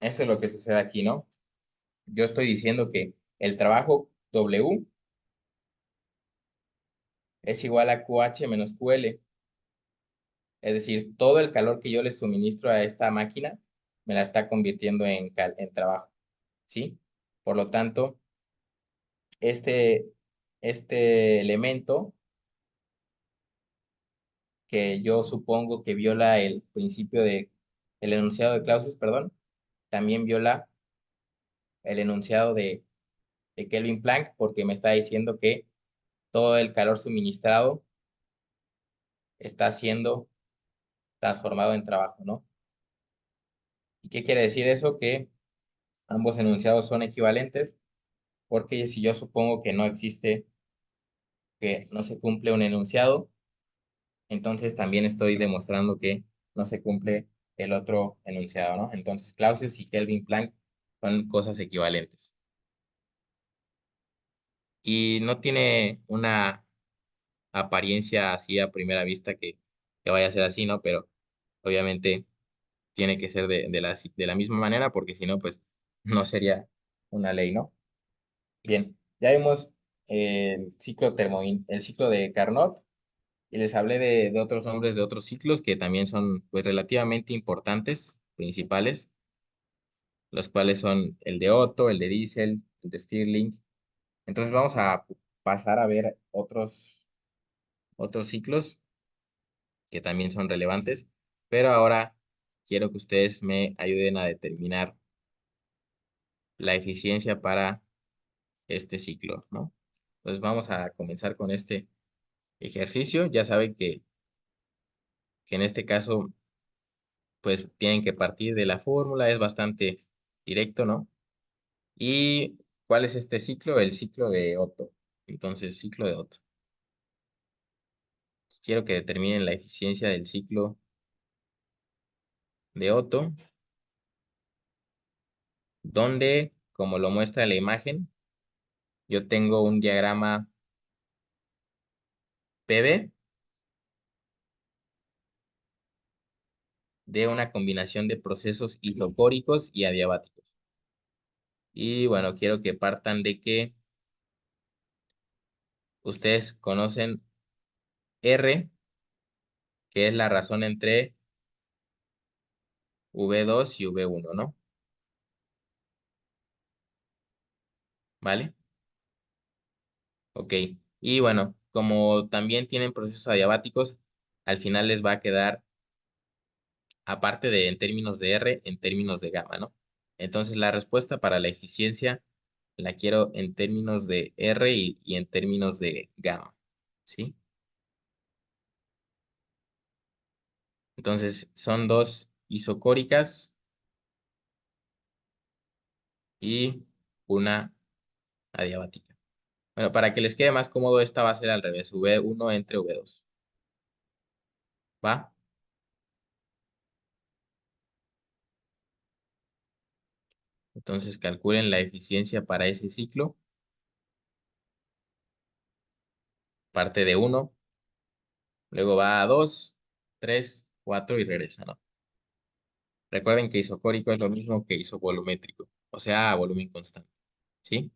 Esto es lo que sucede aquí, ¿no? Yo estoy diciendo que el trabajo W es igual a QH menos QL. Es decir, todo el calor que yo le suministro a esta máquina me la está convirtiendo en trabajo, ¿sí? Por lo tanto, este, este elemento que yo supongo que viola el principio el enunciado de Clausius, perdón, también viola el enunciado de Kelvin Planck porque me está diciendo que todo el calor suministrado está siendo transformado en trabajo, ¿no? ¿Y qué quiere decir eso? Que ambos enunciados son equivalentes, porque si yo supongo que no existe, que no se cumple un enunciado, entonces también estoy demostrando que no se cumple el otro enunciado, ¿no? Entonces Clausius y Kelvin Planck son cosas equivalentes. Y no tiene una apariencia así a primera vista que vaya a ser así, ¿no? Pero obviamente tiene que ser de la misma manera, porque si no, pues no sería una ley, ¿no? Bien, ya vimos el ciclo de Carnot y les hablé de otros nombres de otros ciclos que también son pues relativamente importantes, principales, los cuales son el de Otto, el de Diesel, el de Stirling. Entonces vamos a pasar a ver otros ciclos que también son relevantes, pero ahora quiero que ustedes me ayuden a determinar la eficiencia para este ciclo, ¿no? Entonces vamos a comenzar con este ejercicio. Ya saben que en este caso, pues tienen que partir de la fórmula, es bastante directo, ¿no? ¿Y cuál es este ciclo? El ciclo de Otto. Entonces, ciclo de Otto. Quiero que determinen la eficiencia del ciclo de Otto, donde, como lo muestra la imagen, yo tengo un diagrama PV de una combinación de procesos isocóricos y adiabáticos. Y bueno, quiero que partan de que ustedes conocen R, que es la razón entre V2 y V1, ¿no? ¿Vale? Ok. Y bueno, como también tienen procesos adiabáticos, al final les va a quedar, aparte de en términos de R, en términos de gamma, ¿no? Entonces la respuesta para la eficiencia la quiero en términos de R y en términos de gamma, ¿sí? Entonces son dos isocóricas y una adiabática. Bueno, para que les quede más cómodo, esta va a ser al revés, V1 entre V2. ¿Va? Entonces calculen la eficiencia para ese ciclo. Parte de 1, luego va a 2, 3, 4 y regresa, ¿no? Recuerden que isocórico es lo mismo que isovolumétrico, o sea, a volumen constante, ¿sí?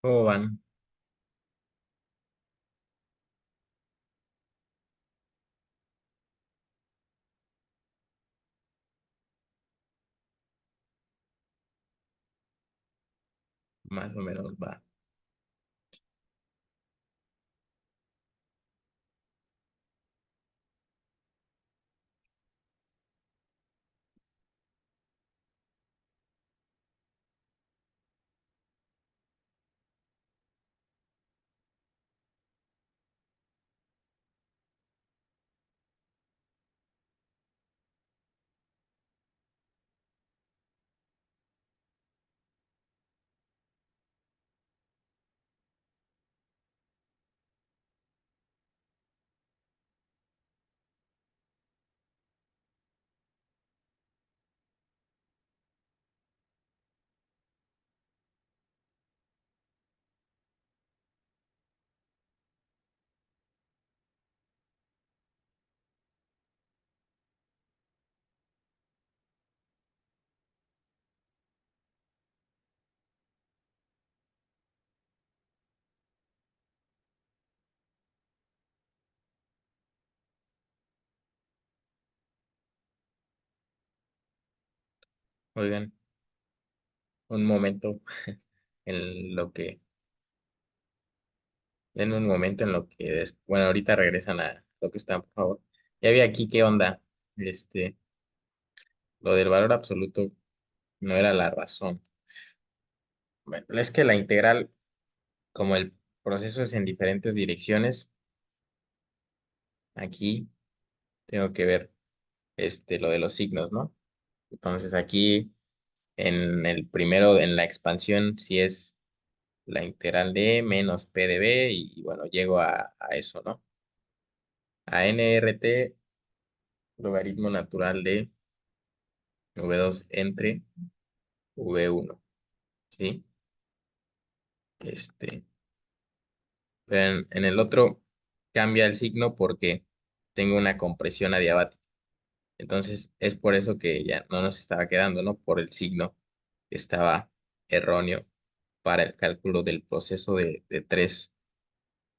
¿Cómo van? Más o menos va. Oigan, un momento en lo que, en un momento en lo que, bueno, ahorita regresan a lo que están, por favor. Ya vi aquí qué onda. Este, lo del valor absoluto no era la razón. Bueno, es que la integral, como el proceso es en diferentes direcciones, aquí tengo que ver lo de los signos, ¿no? Entonces aquí en el primero, en la expansión, si es la integral de menos p de b y bueno, llego a eso, ¿no? A nrt logaritmo natural de v2 entre v1, ¿sí? Este, pero en el otro cambia el signo porque tengo una compresión adiabática. Entonces es por eso que ya no nos estaba quedando, ¿no? Por el signo que estaba erróneo para el cálculo del proceso de 3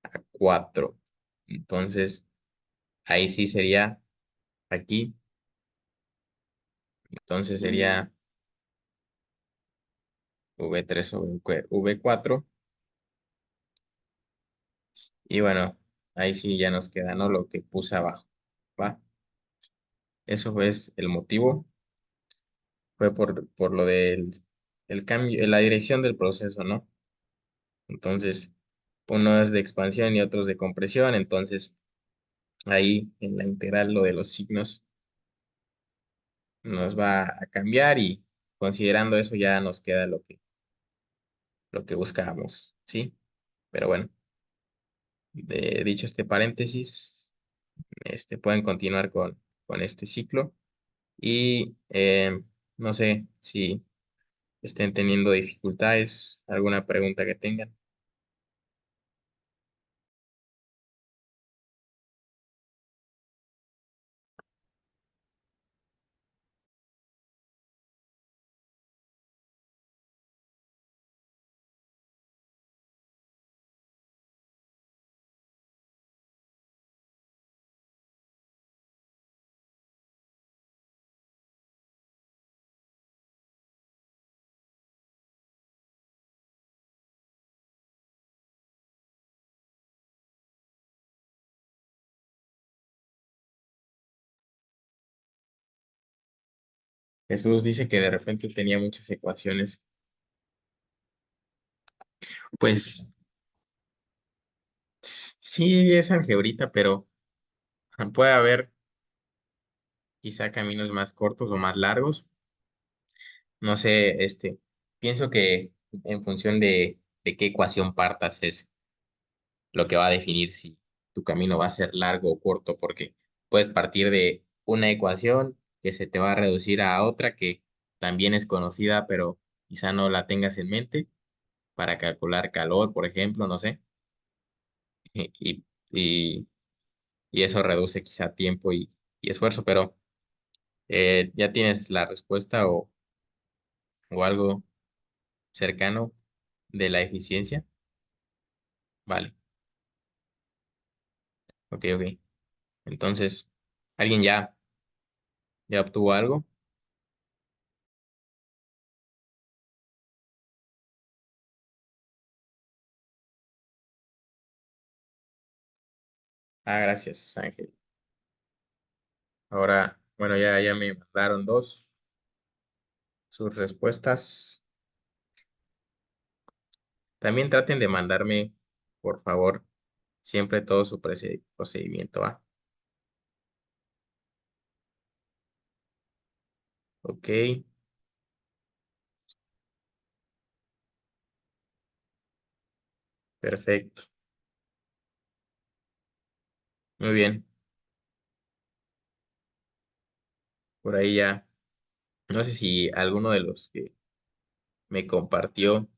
a 4. Entonces ahí sí sería aquí. Entonces sería v3 sobre v4. Y bueno, ahí sí ya nos queda, ¿no? Lo que puse abajo. ¿Va? Eso fue el motivo. Fue por lo del el cambio, la dirección del proceso, ¿no? Entonces, uno es de expansión y otro es de compresión. Entonces, ahí en la integral lo de los signos nos va a cambiar y considerando eso ya nos queda lo que buscábamos, ¿sí? Pero bueno, dicho este paréntesis, pueden continuar con este ciclo y no sé si estén teniendo dificultades, alguna pregunta que tengan. Jesús dice que de repente tenía muchas ecuaciones. Pues sí es algebrita, pero puede haber quizá caminos más cortos o más largos. No sé, pienso que en función de qué ecuación partas es lo que va a definir si tu camino va a ser largo o corto, porque puedes partir de una ecuación que se te va a reducir a otra que también es conocida, pero quizá no la tengas en mente para calcular calor, por ejemplo, no sé, y, y, y eso reduce quizá tiempo y esfuerzo, pero ya tienes la respuesta o algo cercano de la eficiencia. Vale, ok, ok. Entonces, ¿alguien ya obtuvo algo? Ah, gracias, Ángel. Ahora, bueno, ya me mandaron dos sus respuestas. También traten de mandarme, por favor, siempre todo su procedimiento, ¿va? Ok, perfecto. Muy bien. Por ahí ya. No sé si alguno de los que me compartió,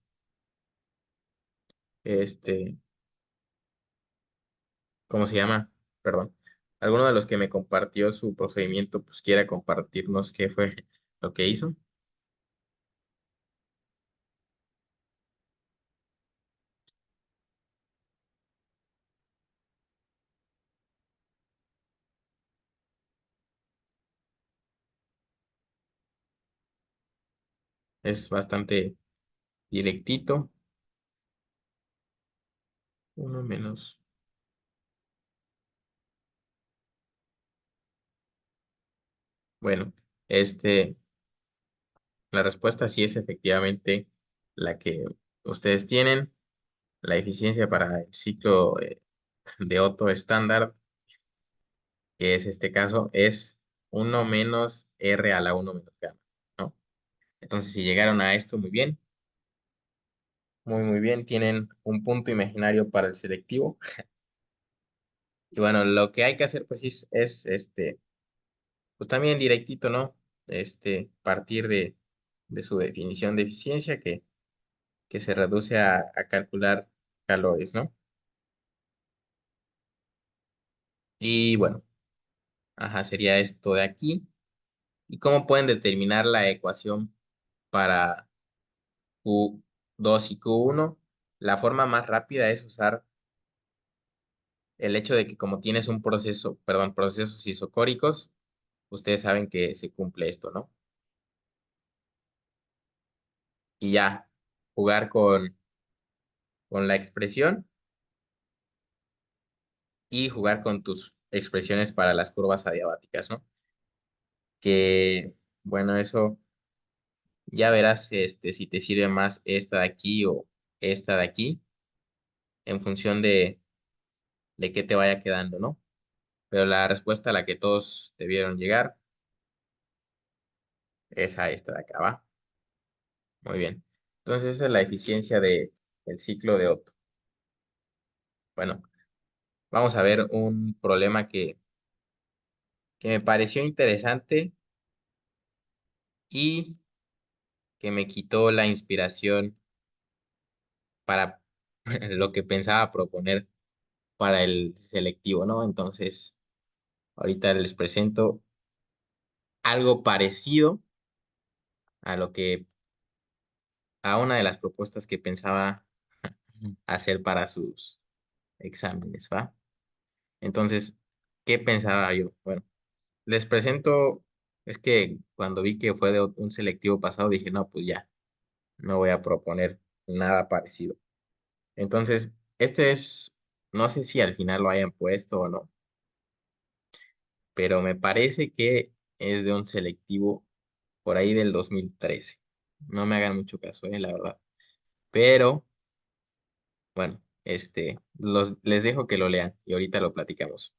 este, ¿cómo se llama? Perdón. Alguno de los que me compartió su procedimiento, pues quiera compartirnos qué fue lo que hizo. Es bastante directito. Uno menos. Bueno, este, la respuesta sí es efectivamente la que ustedes tienen. La eficiencia para el ciclo de Otto estándar, que es este caso, es uno menos R a la uno menos gamma, ¿no? Entonces, si llegaron a esto, muy bien, muy bien, tienen un punto imaginario para el selectivo. Y bueno, lo que hay que hacer, pues, pues también directito, ¿no? Partir de su definición de eficiencia, que se reduce a calcular calores, ¿no? Y bueno, ajá, sería esto de aquí. ¿Y cómo pueden determinar la ecuación para Q2 y Q1? La forma más rápida es usar el hecho de que como tienes un proceso, perdón, procesos isocóricos, ustedes saben que se cumple esto, ¿no? Y ya, jugar con la expresión y jugar con tus expresiones para las curvas adiabáticas, ¿no? Que, bueno, eso ya verás si te sirve más esta de aquí o esta de aquí, en función de qué te vaya quedando, ¿no? Pero la respuesta a la que todos debieron llegar es a esta de acá, ¿va? Muy bien. Entonces, esa es la eficiencia del ciclo de Otto. Bueno, vamos a ver un problema que me pareció interesante y que me quitó la inspiración para lo que pensaba proponer para el selectivo, ¿no? Entonces, ahorita les presento algo parecido a lo que, a una de las propuestas que pensaba hacer para sus exámenes, ¿va? Entonces, ¿qué pensaba yo? Bueno, les presento, es que cuando vi que fue de un selectivo pasado, dije, no, pues ya, no voy a proponer nada parecido. Entonces, no sé si al final lo hayan puesto o no, pero me parece que es de un selectivo por ahí del 2013. No me hagan mucho caso, la verdad. Pero, bueno, les dejo que lo lean y ahorita lo platicamos.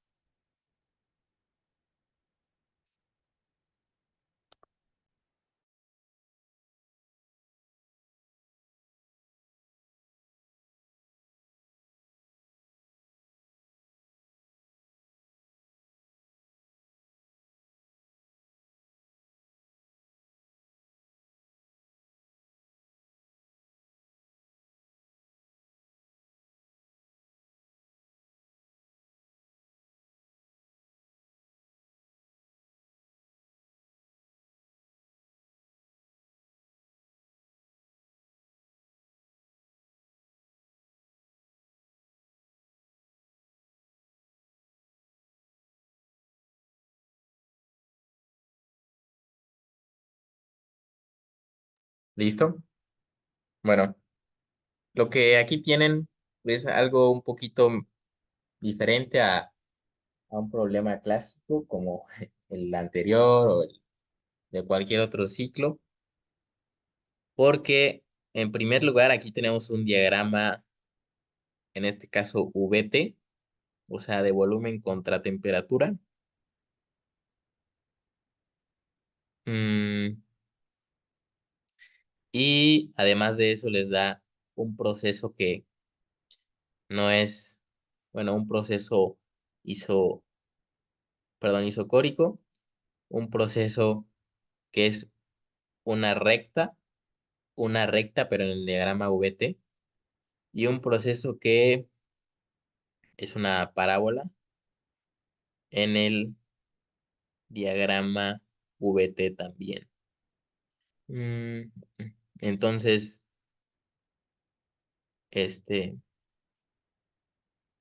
¿Listo? Bueno, lo que aquí tienen es algo un poquito diferente a un problema clásico como el anterior o el de cualquier otro ciclo, porque en primer lugar aquí tenemos un diagrama, en este caso VT, o sea, de volumen contra temperatura. Mm, y además de eso les da un proceso que no es, bueno, un proceso iso, perdón, isocórico, un proceso que es una recta, una recta, pero en el diagrama VT, y un proceso que es una parábola en el diagrama VT también. Mm, entonces, este,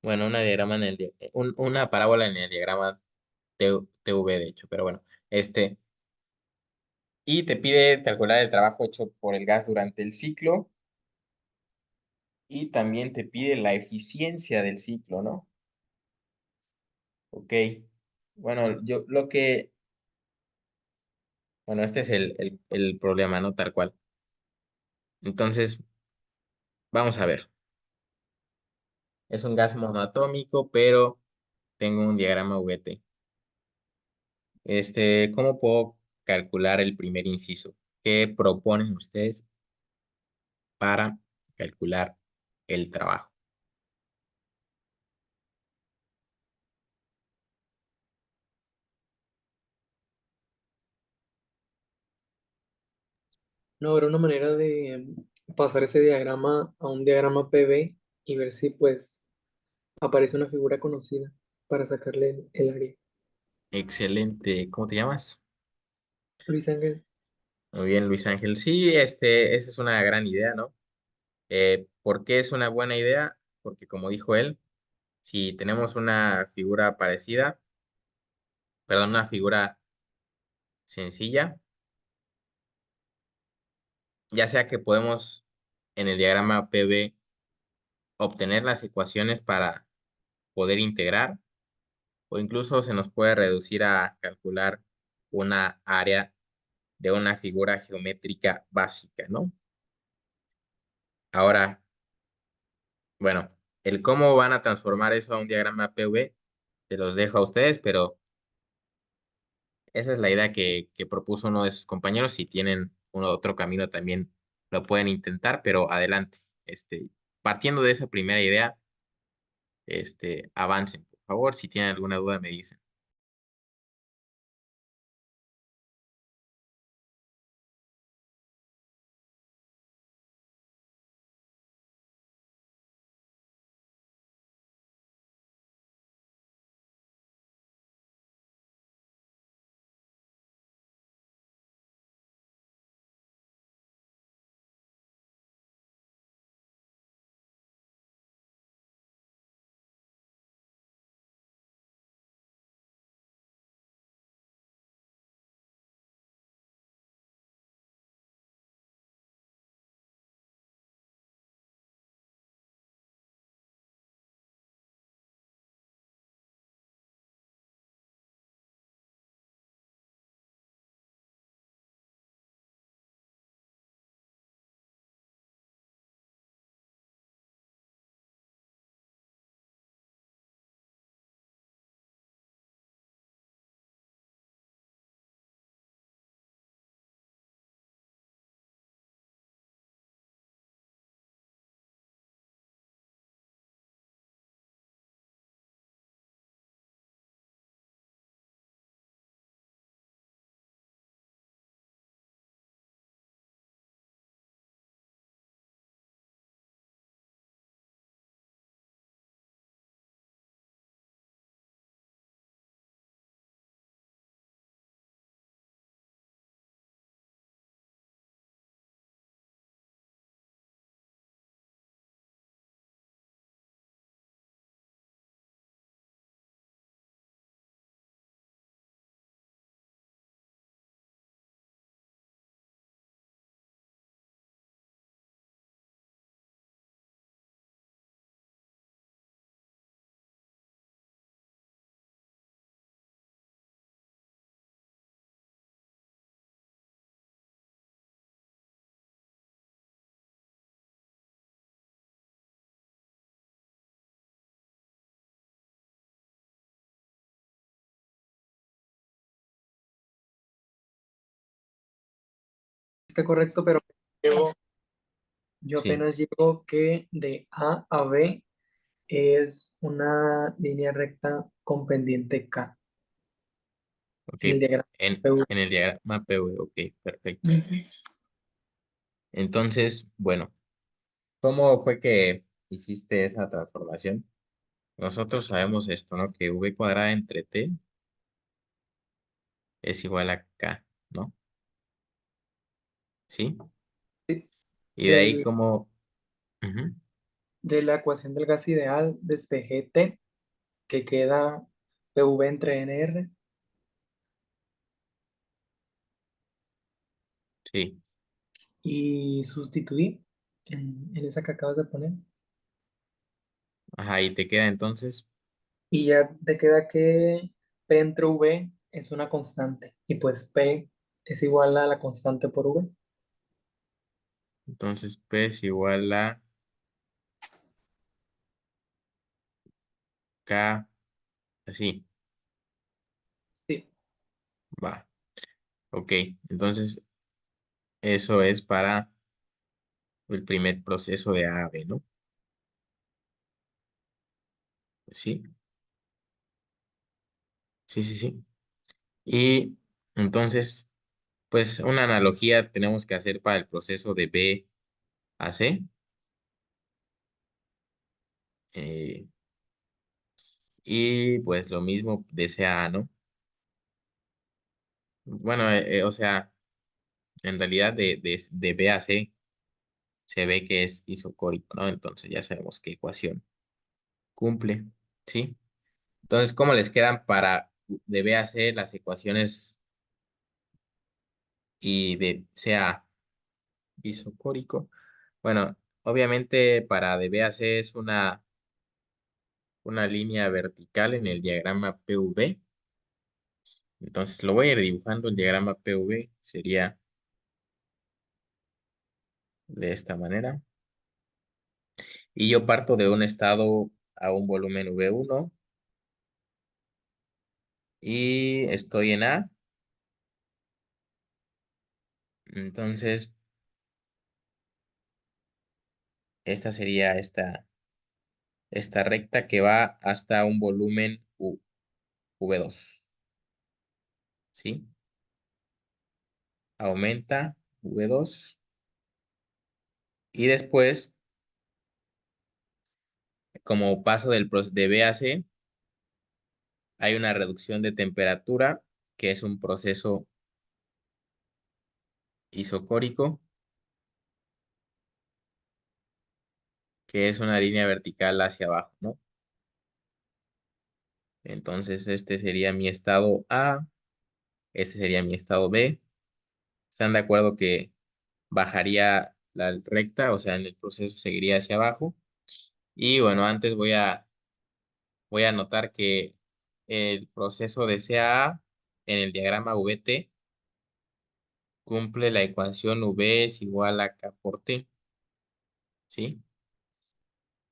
bueno, una diagrama en el, una parábola en el diagrama TV, de hecho, pero bueno, y te pide calcular el trabajo hecho por el gas durante el ciclo y también te pide la eficiencia del ciclo, ¿no? Ok. Bueno, bueno, este es el problema, ¿no? Tal cual. Entonces, vamos a ver. Es un gas monoatómico, pero tengo un diagrama VT. ¿Cómo puedo calcular el primer inciso? ¿Qué proponen ustedes para calcular el trabajo? No habrá una manera de pasar ese diagrama a un diagrama PV y ver si pues aparece una figura conocida para sacarle el área. Excelente. ¿Cómo te llamas? Luis Ángel, Muy bien, Luis Ángel. Sí, esa es una gran idea, ¿no? ¿Por qué es una buena idea? Porque como dijo él, si tenemos una figura parecida, perdón, una figura sencilla, ya sea que podemos en el diagrama PV obtener las ecuaciones para poder integrar, o incluso se nos puede reducir a calcular una área de una figura geométrica básica, ¿no? Ahora, bueno, el cómo van a transformar eso a un diagrama PV, se los dejo a ustedes, pero esa es la idea que propuso uno de sus compañeros. Si tienen otro camino también lo pueden intentar, pero adelante. Partiendo de esa primera idea, avancen, por favor. Si tienen alguna duda, me dicen. está correcto, pero llevo- yo Sí, apenas llego que de A a B es una línea recta con pendiente K ok. en el diagrama PV. En el diagrama PV, ok, perfecto. Ujú. Entonces, bueno, ¿cómo fue que hiciste esa transformación? Nosotros sabemos esto, ¿no? Que v cuadrada entre t es igual a k, ¿no? ¿Sí? Y de ahí Del- como... ujú, de la ecuación del gas ideal, despejé T, que queda PV entre NR, sí. y sustituí en esa que acabas de poner. Ajá, y te queda entonces, Y ya te queda que P entre V es una constante. Y pues P es igual a la constante por V. entonces P es igual a K, así, Sí, va. Ok, entonces eso es para el primer proceso de A a B, ¿no? Sí, sí, sí, sí. Y entonces, pues una analogía tenemos que hacer para el proceso de B a C. eh, y pues lo mismo de C a A, ¿no? Bueno, o sea, en realidad de B a C se ve que es isocórico, ¿no? Entonces ya sabemos qué ecuación cumple, ¿sí? Entonces, ¿cómo les quedan para de B a C las ecuaciones y de C a A? Isocórico. Bueno, obviamente para de B a C es una línea vertical en el diagrama PV. Entonces lo voy a ir dibujando. El diagrama PV sería de esta manera. Y yo parto de un estado a un volumen V1 y estoy en A. Entonces, esta sería esta recta que va hasta un volumen V2, ¿sí? Aumenta V2 y después, como paso de B a C, hay una reducción de temperatura, que es un proceso isocórico, que es una línea vertical hacia abajo, ¿no? Entonces, este sería mi estado A, este sería mi estado B. ¿Están de acuerdo que bajaría la recta, o sea, en el proceso seguiría hacia abajo? Y bueno, antes voy a anotar que el proceso de CAA en el diagrama VT cumple la ecuación V es igual a K por T, ¿sí?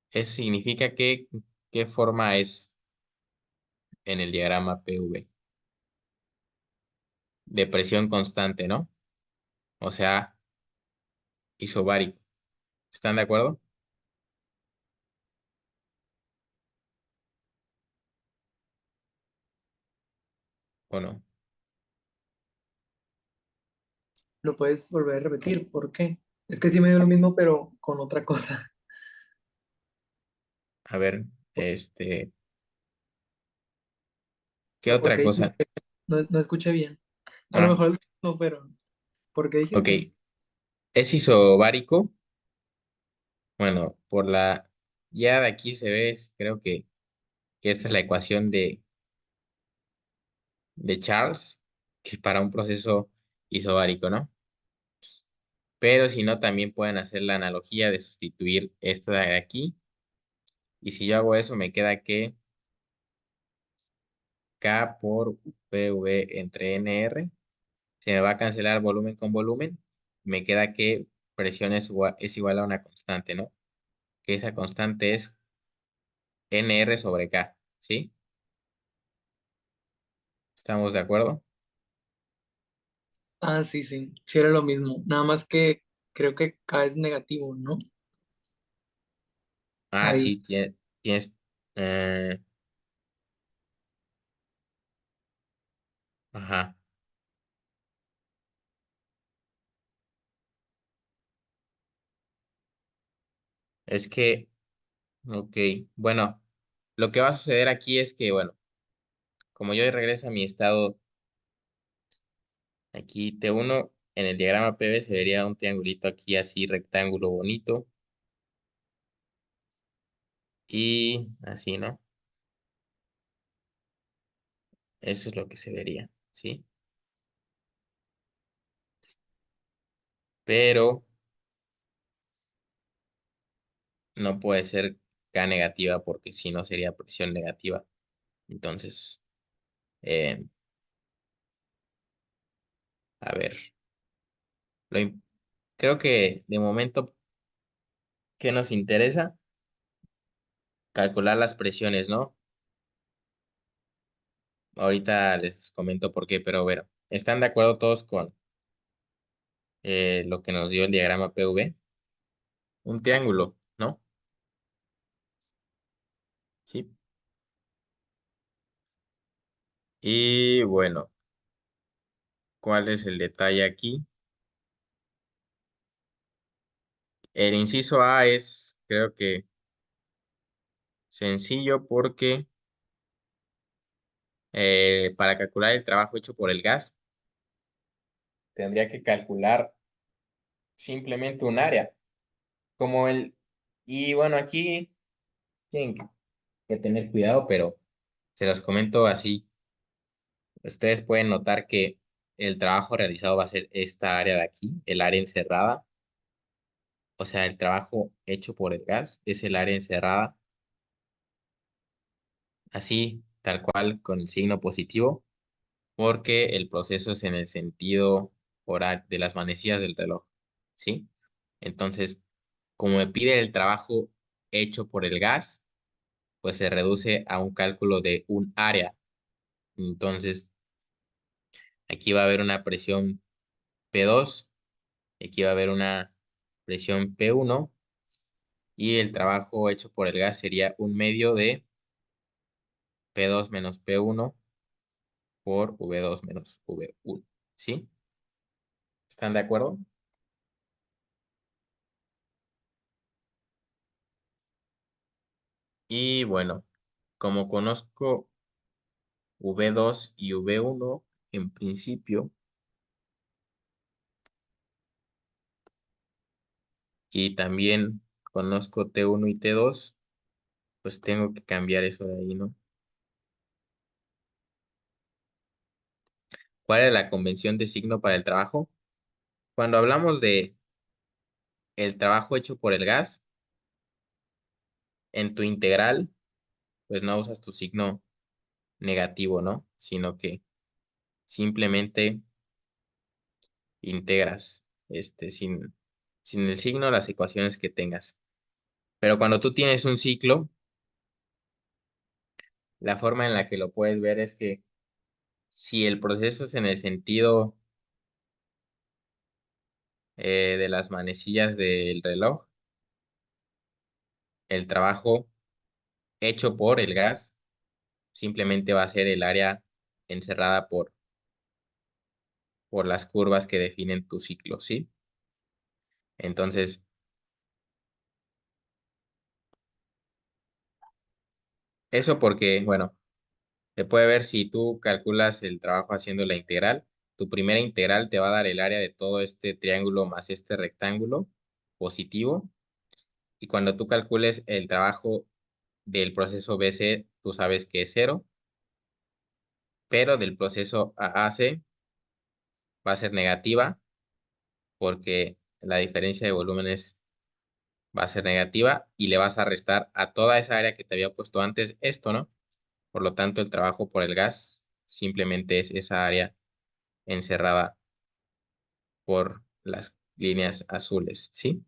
Eso significa que, ¿qué forma es en el diagrama PV? De presión constante, ¿no? O sea, isobárico. ¿Están de acuerdo o no? lo puedes volver a repetir. ¿Por qué? Es que sí me dio lo mismo, pero con otra cosa. A ver, ¿qué otra Porque cosa? dijiste, no escuché bien. A lo Ah, mejor no, pero ¿por qué ok. dijiste? Es isobárico. Bueno, ya de aquí se ve, creo que esta es la ecuación de Charles, que para un proceso isobárico, ¿no? Pero si no, también pueden hacer la analogía de sustituir esto de aquí. Y si yo hago eso, me queda que K por PV entre NR. Se me va a cancelar volumen con volumen. Me queda que presión es igual a una constante, ¿no? Que esa constante es NR sobre K, ¿sí? ¿Estamos de acuerdo? Ah, sí, sí, sí era lo mismo. Nada más que creo que K es negativo, ¿no? Ah, Ahí. sí, tienes, eh, ajá, es que, ok, bueno, lo que va a suceder aquí es que, bueno, como yo regreso a mi estado, aquí T1 en el diagrama PV se vería un triangulito aquí así, rectángulo bonito, y así, ¿no? Eso es lo que se vería, ¿sí? Pero no puede ser K negativa porque si no sería presión negativa. Entonces, eh, a ver, lo im- creo que de momento, ¿qué nos interesa? Calcular las presiones, ¿no? Ahorita les comento por qué, pero bueno, ¿están de acuerdo todos con lo que nos dio el diagrama PV? Un triángulo, ¿no? Sí. Y bueno, ¿cuál es el detalle aquí? El inciso A es, creo que sencillo porque para calcular el trabajo hecho por el gas, tendría que calcular simplemente un área, como el, y bueno, aquí tienen que tener cuidado, pero se los comento así. Ustedes pueden notar que el trabajo realizado va a ser esta área de aquí, el área encerrada, o sea, el trabajo hecho por el gas es el área encerrada, así, tal cual, con el signo positivo, porque el proceso es en el sentido de las manecillas del reloj, ¿sí? Entonces, como me pide el trabajo hecho por el gas, pues se reduce a un cálculo de un área. Entonces, aquí va a haber una presión P2, aquí va a haber una presión P1 y el trabajo hecho por el gas sería un medio de P2 menos P1 por V2 menos V1. ¿Sí? ¿Están de acuerdo? Y bueno, como conozco V2 y V1, en principio, y también conozco T1 y T2, pues tengo que cambiar eso de ahí, ¿no? ¿Cuál es la convención de signo para el trabajo? Cuando hablamos de el trabajo hecho por el gas, en tu integral, pues no usas tu signo negativo, ¿no? Sino que simplemente integras, sin el signo, las ecuaciones que tengas. Pero cuando tú tienes un ciclo, la forma en la que lo puedes ver es que si el proceso es en el sentido de las manecillas del reloj, el trabajo hecho por el gas simplemente va a ser el área encerrada por las curvas que definen tu ciclo, ¿sí? Entonces, eso porque, bueno, se puede ver si tú calculas el trabajo haciendo la integral. Tu primera integral te va a dar el área de todo este triángulo más este rectángulo positivo. Y cuando tú calcules el trabajo del proceso BC, tú sabes que es cero, pero del proceso AAC va a ser negativa porque la diferencia de volúmenes va a ser negativa y le vas a restar a toda esa área que te había puesto antes esto, ¿no? Por lo tanto, el trabajo por el gas simplemente es esa área encerrada por las líneas azules, ¿sí?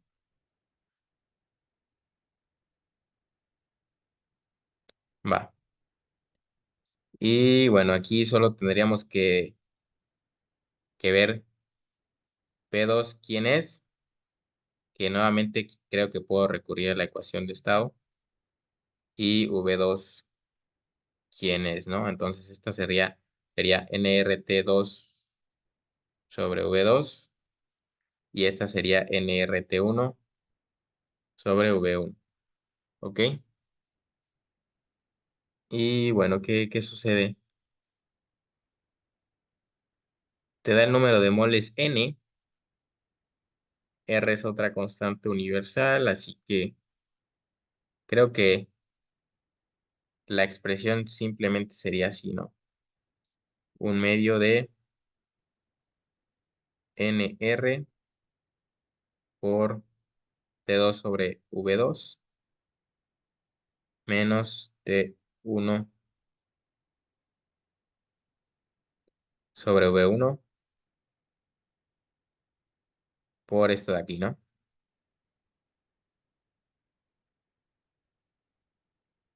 Va. Y bueno, aquí solo tendríamos que ver. P2, ¿quién es? Que nuevamente creo que puedo recurrir a la ecuación de estado. Y V2, ¿quién es, no? Entonces esta sería nRT2 sobre V2 y esta sería nRT1 sobre V1. ¿Ok? Y bueno, ¿qué sucede? Te da el número de moles N, R es otra constante universal, así que creo que la expresión simplemente sería así, ¿no? Un medio de NR por T2 sobre V2 menos T1 sobre V1 por esto de aquí, ¿no?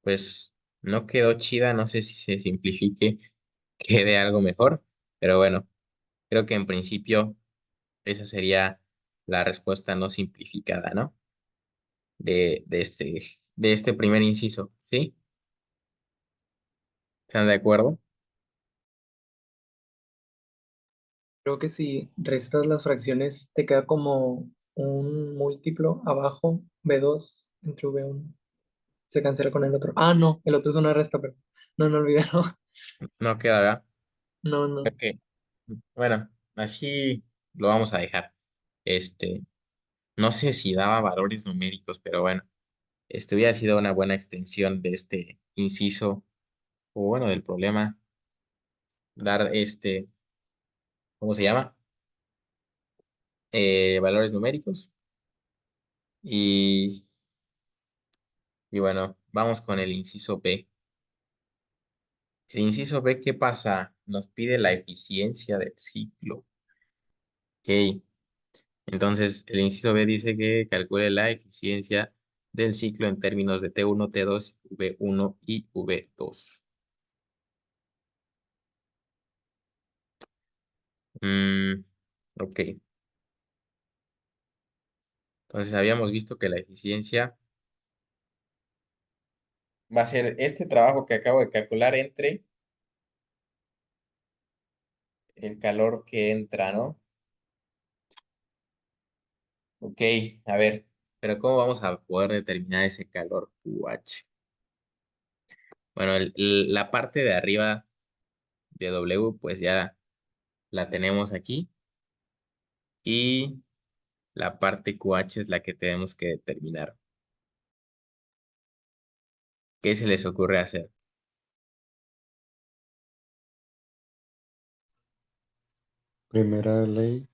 Pues no quedó chida, no sé si se simplifique, quede algo mejor, pero bueno, creo que en principio esa sería la respuesta no simplificada, ¿no? De este primer inciso, ¿sí? ¿Están de acuerdo? Creo que si restas las fracciones, te queda como un múltiplo abajo, B2 entre V1. Se cancela con el otro. Ah, no, el otro es una resta, pero no, no olvídalo. No queda, ¿verdad? No, no. Ok. Bueno, así lo vamos a dejar. Este, no sé si daba valores numéricos, pero bueno, hubiera sido una buena extensión de este inciso, o bueno, del problema, dar ¿cómo se llama? Valores numéricos. Y, y bueno, vamos con el inciso B. El inciso B, ¿qué pasa? Nos pide la eficiencia del ciclo. Ok. Entonces, el inciso B dice que calcule la eficiencia del ciclo en términos de T1, T2, V1 y V2. Mm, ok. Entonces, habíamos visto que la eficiencia va a ser este trabajo que acabo de calcular entre el calor que entra, ¿no? Ok, a ver, pero ¿cómo vamos a poder determinar ese calor QH? Bueno, la parte de arriba de W, pues ya la tenemos aquí. Y la parte QH es la que tenemos que determinar. ¿Qué se les ocurre hacer? Primera ley,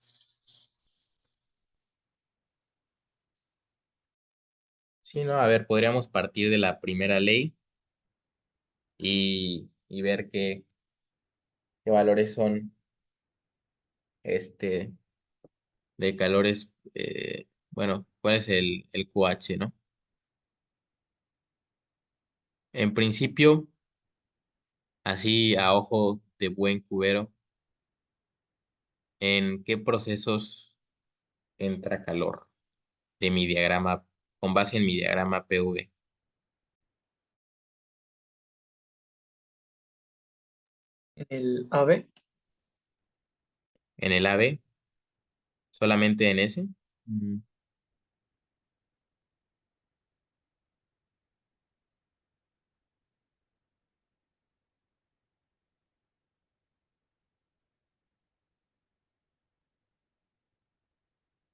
Sí, ¿no? A ver, podríamos partir de la primera ley y ver qué valores son este, de calores. Bueno, ¿cuál es el QH, no? En principio, así a ojo de buen cubero, ¿en qué procesos entra calor de mi diagrama, con base en mi diagrama PV? En el AB, ¿En el AB? ¿Solamente en ese? Mm,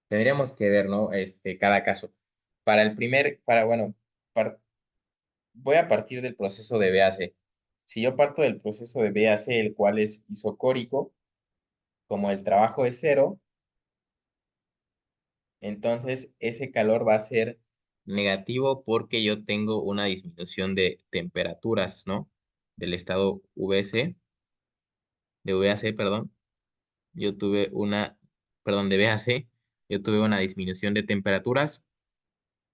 Tendríamos que ver, ¿no? Cada caso. Bueno, par- voy a partir del proceso de BAC. Si yo parto del proceso de BAC, el cual es isocórico, como el trabajo es cero, entonces ese calor va a ser negativo porque yo tengo una disminución de temperaturas, ¿no? Del estado VC, de VAC, perdón. Yo tuve una, perdón, de BAC, yo tuve una disminución de temperaturas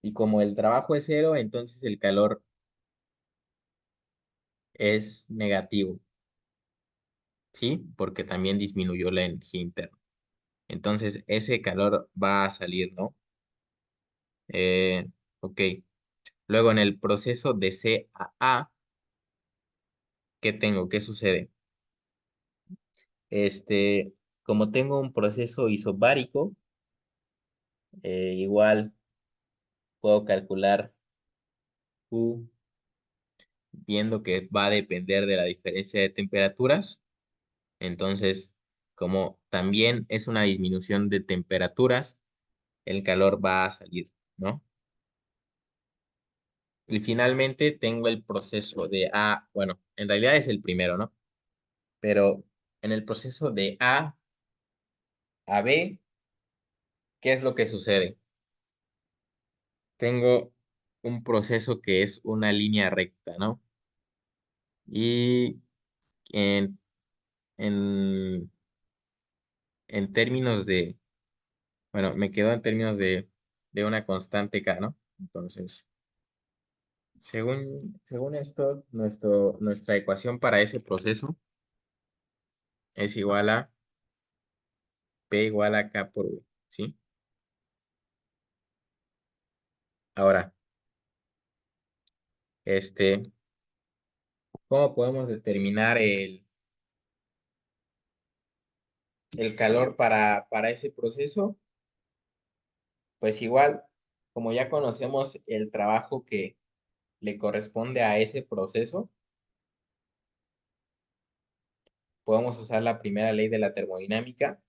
y como el trabajo es cero, entonces el calor es negativo, ¿sí? Porque también disminuyó la energía interna. Entonces ese calor va a salir, ¿no? Ok. Luego en el proceso de C a A, ¿qué tengo? ¿Qué sucede? Como tengo un proceso isobárico, igual puedo calcular Q viendo que va a depender de la diferencia de temperaturas. Entonces, como también es una disminución de temperaturas, el calor va a salir, ¿no? Y finalmente tengo el proceso de A, bueno, en realidad es el primero, ¿no? Pero en el proceso de A a B, ¿qué es lo que sucede? Tengo un proceso que es una línea recta, ¿no? Y en, en, en términos de, bueno, me quedo en términos de una constante K, ¿no? Entonces, según esto, nuestra ecuación para ese proceso es igual a P igual a K por V, ¿sí? Ahora, este, ¿cómo podemos determinar el calor para ese proceso? Pues igual, como ya conocemos el trabajo que le corresponde a ese proceso, podemos usar la primera ley de la termodinámica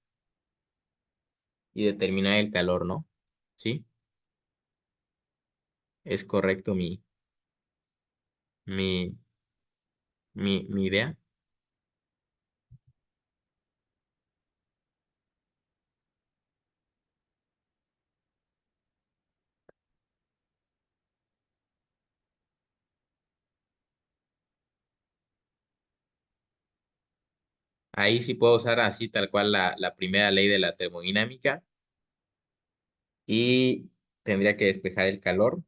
y determinar el calor, ¿no? ¿Sí? ¿Es correcto mi, mi idea? Ahí sí puedo usar así tal cual la primera ley de la termodinámica y tendría que despejar el calor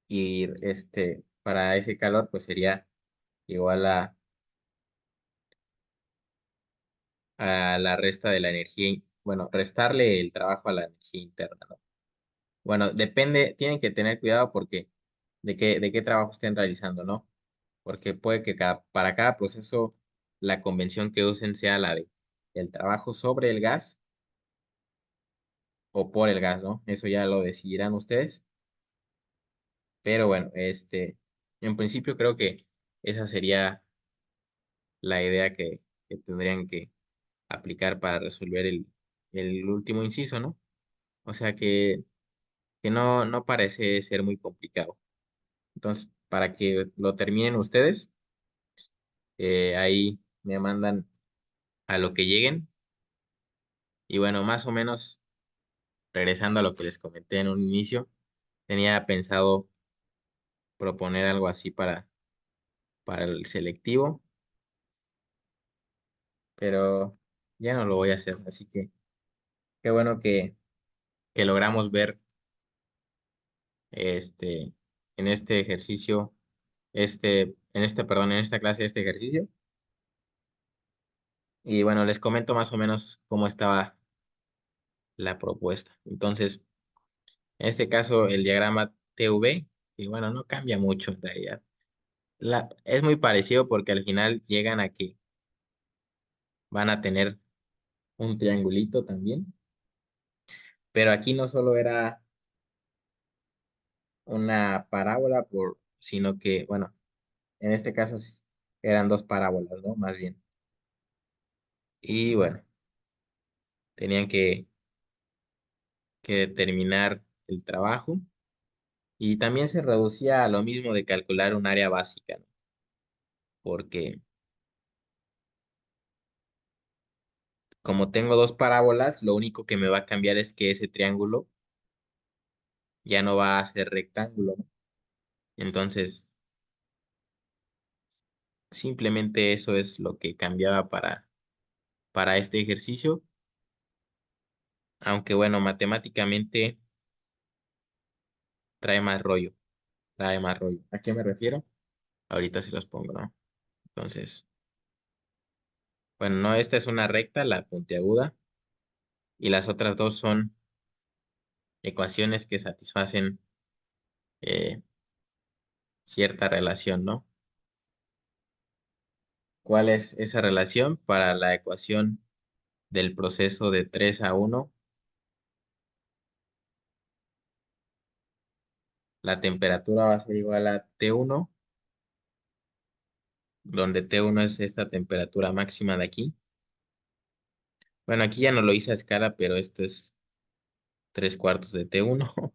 y para ese calor pues sería igual a la resta de la energía, bueno, restarle el trabajo a la energía interna, ¿no? Bueno, depende, tienen que tener cuidado porque de qué trabajo estén realizando, ¿no? Porque puede que para cada proceso la convención que usen sea la de el trabajo sobre el gas o por el gas, ¿no? Eso ya lo decidirán ustedes. Pero bueno, en principio creo que esa sería la idea que tendrían que aplicar para resolver el último inciso, ¿no? O sea que no parece ser muy complicado. Entonces, para que lo terminen ustedes, ahí me mandan a lo que lleguen. Y bueno, más o menos, regresando a lo que les comenté en un inicio, tenía pensado proponer algo así para el selectivo, pero ya no lo voy a hacer. Así que qué bueno que logramos ver este, en este ejercicio, en esta clase, este ejercicio. Y bueno, les comento más o menos cómo estaba la propuesta. Entonces, en este caso, el diagrama TV, y bueno, no cambia mucho en realidad. Es muy parecido porque al final llegan a que van a tener un triangulito también, pero aquí no solo era una parábola, sino que, bueno, en este caso eran dos parábolas, ¿no? Más bien. Y bueno, tenían que determinar el trabajo y también se reducía a lo mismo de calcular un área básica, ¿no? Porque como tengo dos parábolas, lo único que me va a cambiar es que ese triángulo ya no va a ser rectángulo, ¿no? Entonces, simplemente eso es lo que cambiaba para este ejercicio, aunque bueno, matemáticamente trae más rollo, trae más rollo. ¿A qué me refiero? Ahorita se los pongo, ¿no? Entonces, Bueno, no, esta es una recta, la puntiaguda, y las otras dos son ecuaciones que satisfacen eh, cierta relación, ¿no? ¿Cuál es esa relación? Para la ecuación del proceso de 3 a 1, la temperatura va a ser igual a T1, donde T1 es esta temperatura máxima de aquí. Bueno, aquí ya no lo hice a escala, pero esto es 3/4 de T1.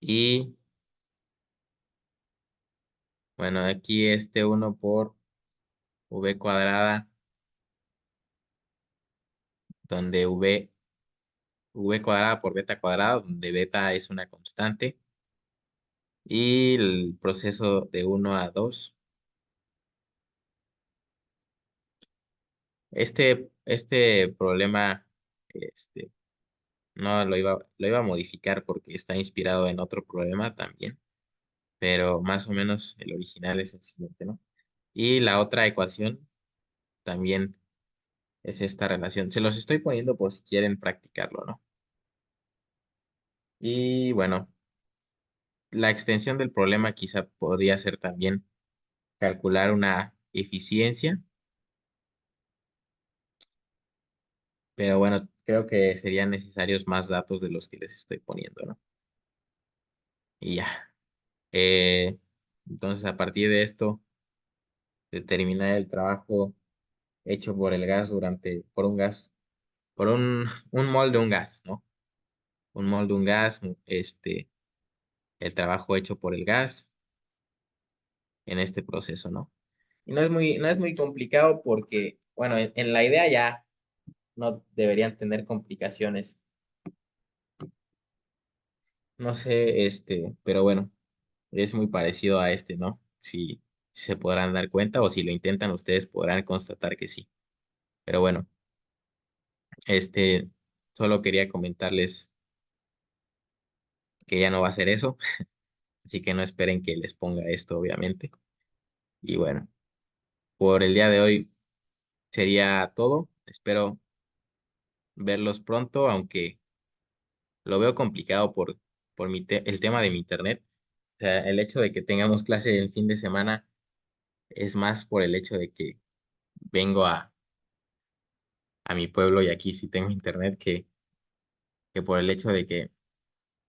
Y bueno, aquí es T1 por V cuadrada, donde V cuadrada por beta cuadrada, donde beta es una constante. Y el proceso de 1 a 2. Este problema, este, no lo iba a modificar porque está inspirado en otro problema también, pero más o menos el original es el siguiente, ¿no? Y la otra ecuación también es esta relación. Se los estoy poniendo por si quieren practicarlo, ¿no? Y bueno, la extensión del problema quizá podría ser también calcular una eficiencia, pero bueno, creo que serían necesarios más datos de los que les estoy poniendo, ¿no? Y ya. Eh, entonces, a partir de esto, determinar el trabajo hecho por el gas por un gas, por un mol de un gas, ¿no? Un mol de un gas, el trabajo hecho por el gas en este proceso, ¿no? Y no es muy complicado porque, bueno, en la idea ya no deberían tener complicaciones. No sé, pero bueno, es muy parecido a este, ¿no? Si se podrán dar cuenta o si lo intentan, ustedes podrán constatar que sí. Pero bueno, solo quería comentarles que ya no va a ser eso, así que no esperen que les ponga esto, obviamente. Y bueno, por el día de hoy sería todo. Espero verlos pronto, aunque lo veo complicado por el tema de mi internet. O sea, el hecho de que tengamos clase el fin de semana es más por el hecho de que vengo a mi pueblo y aquí sí tengo internet que por el hecho de que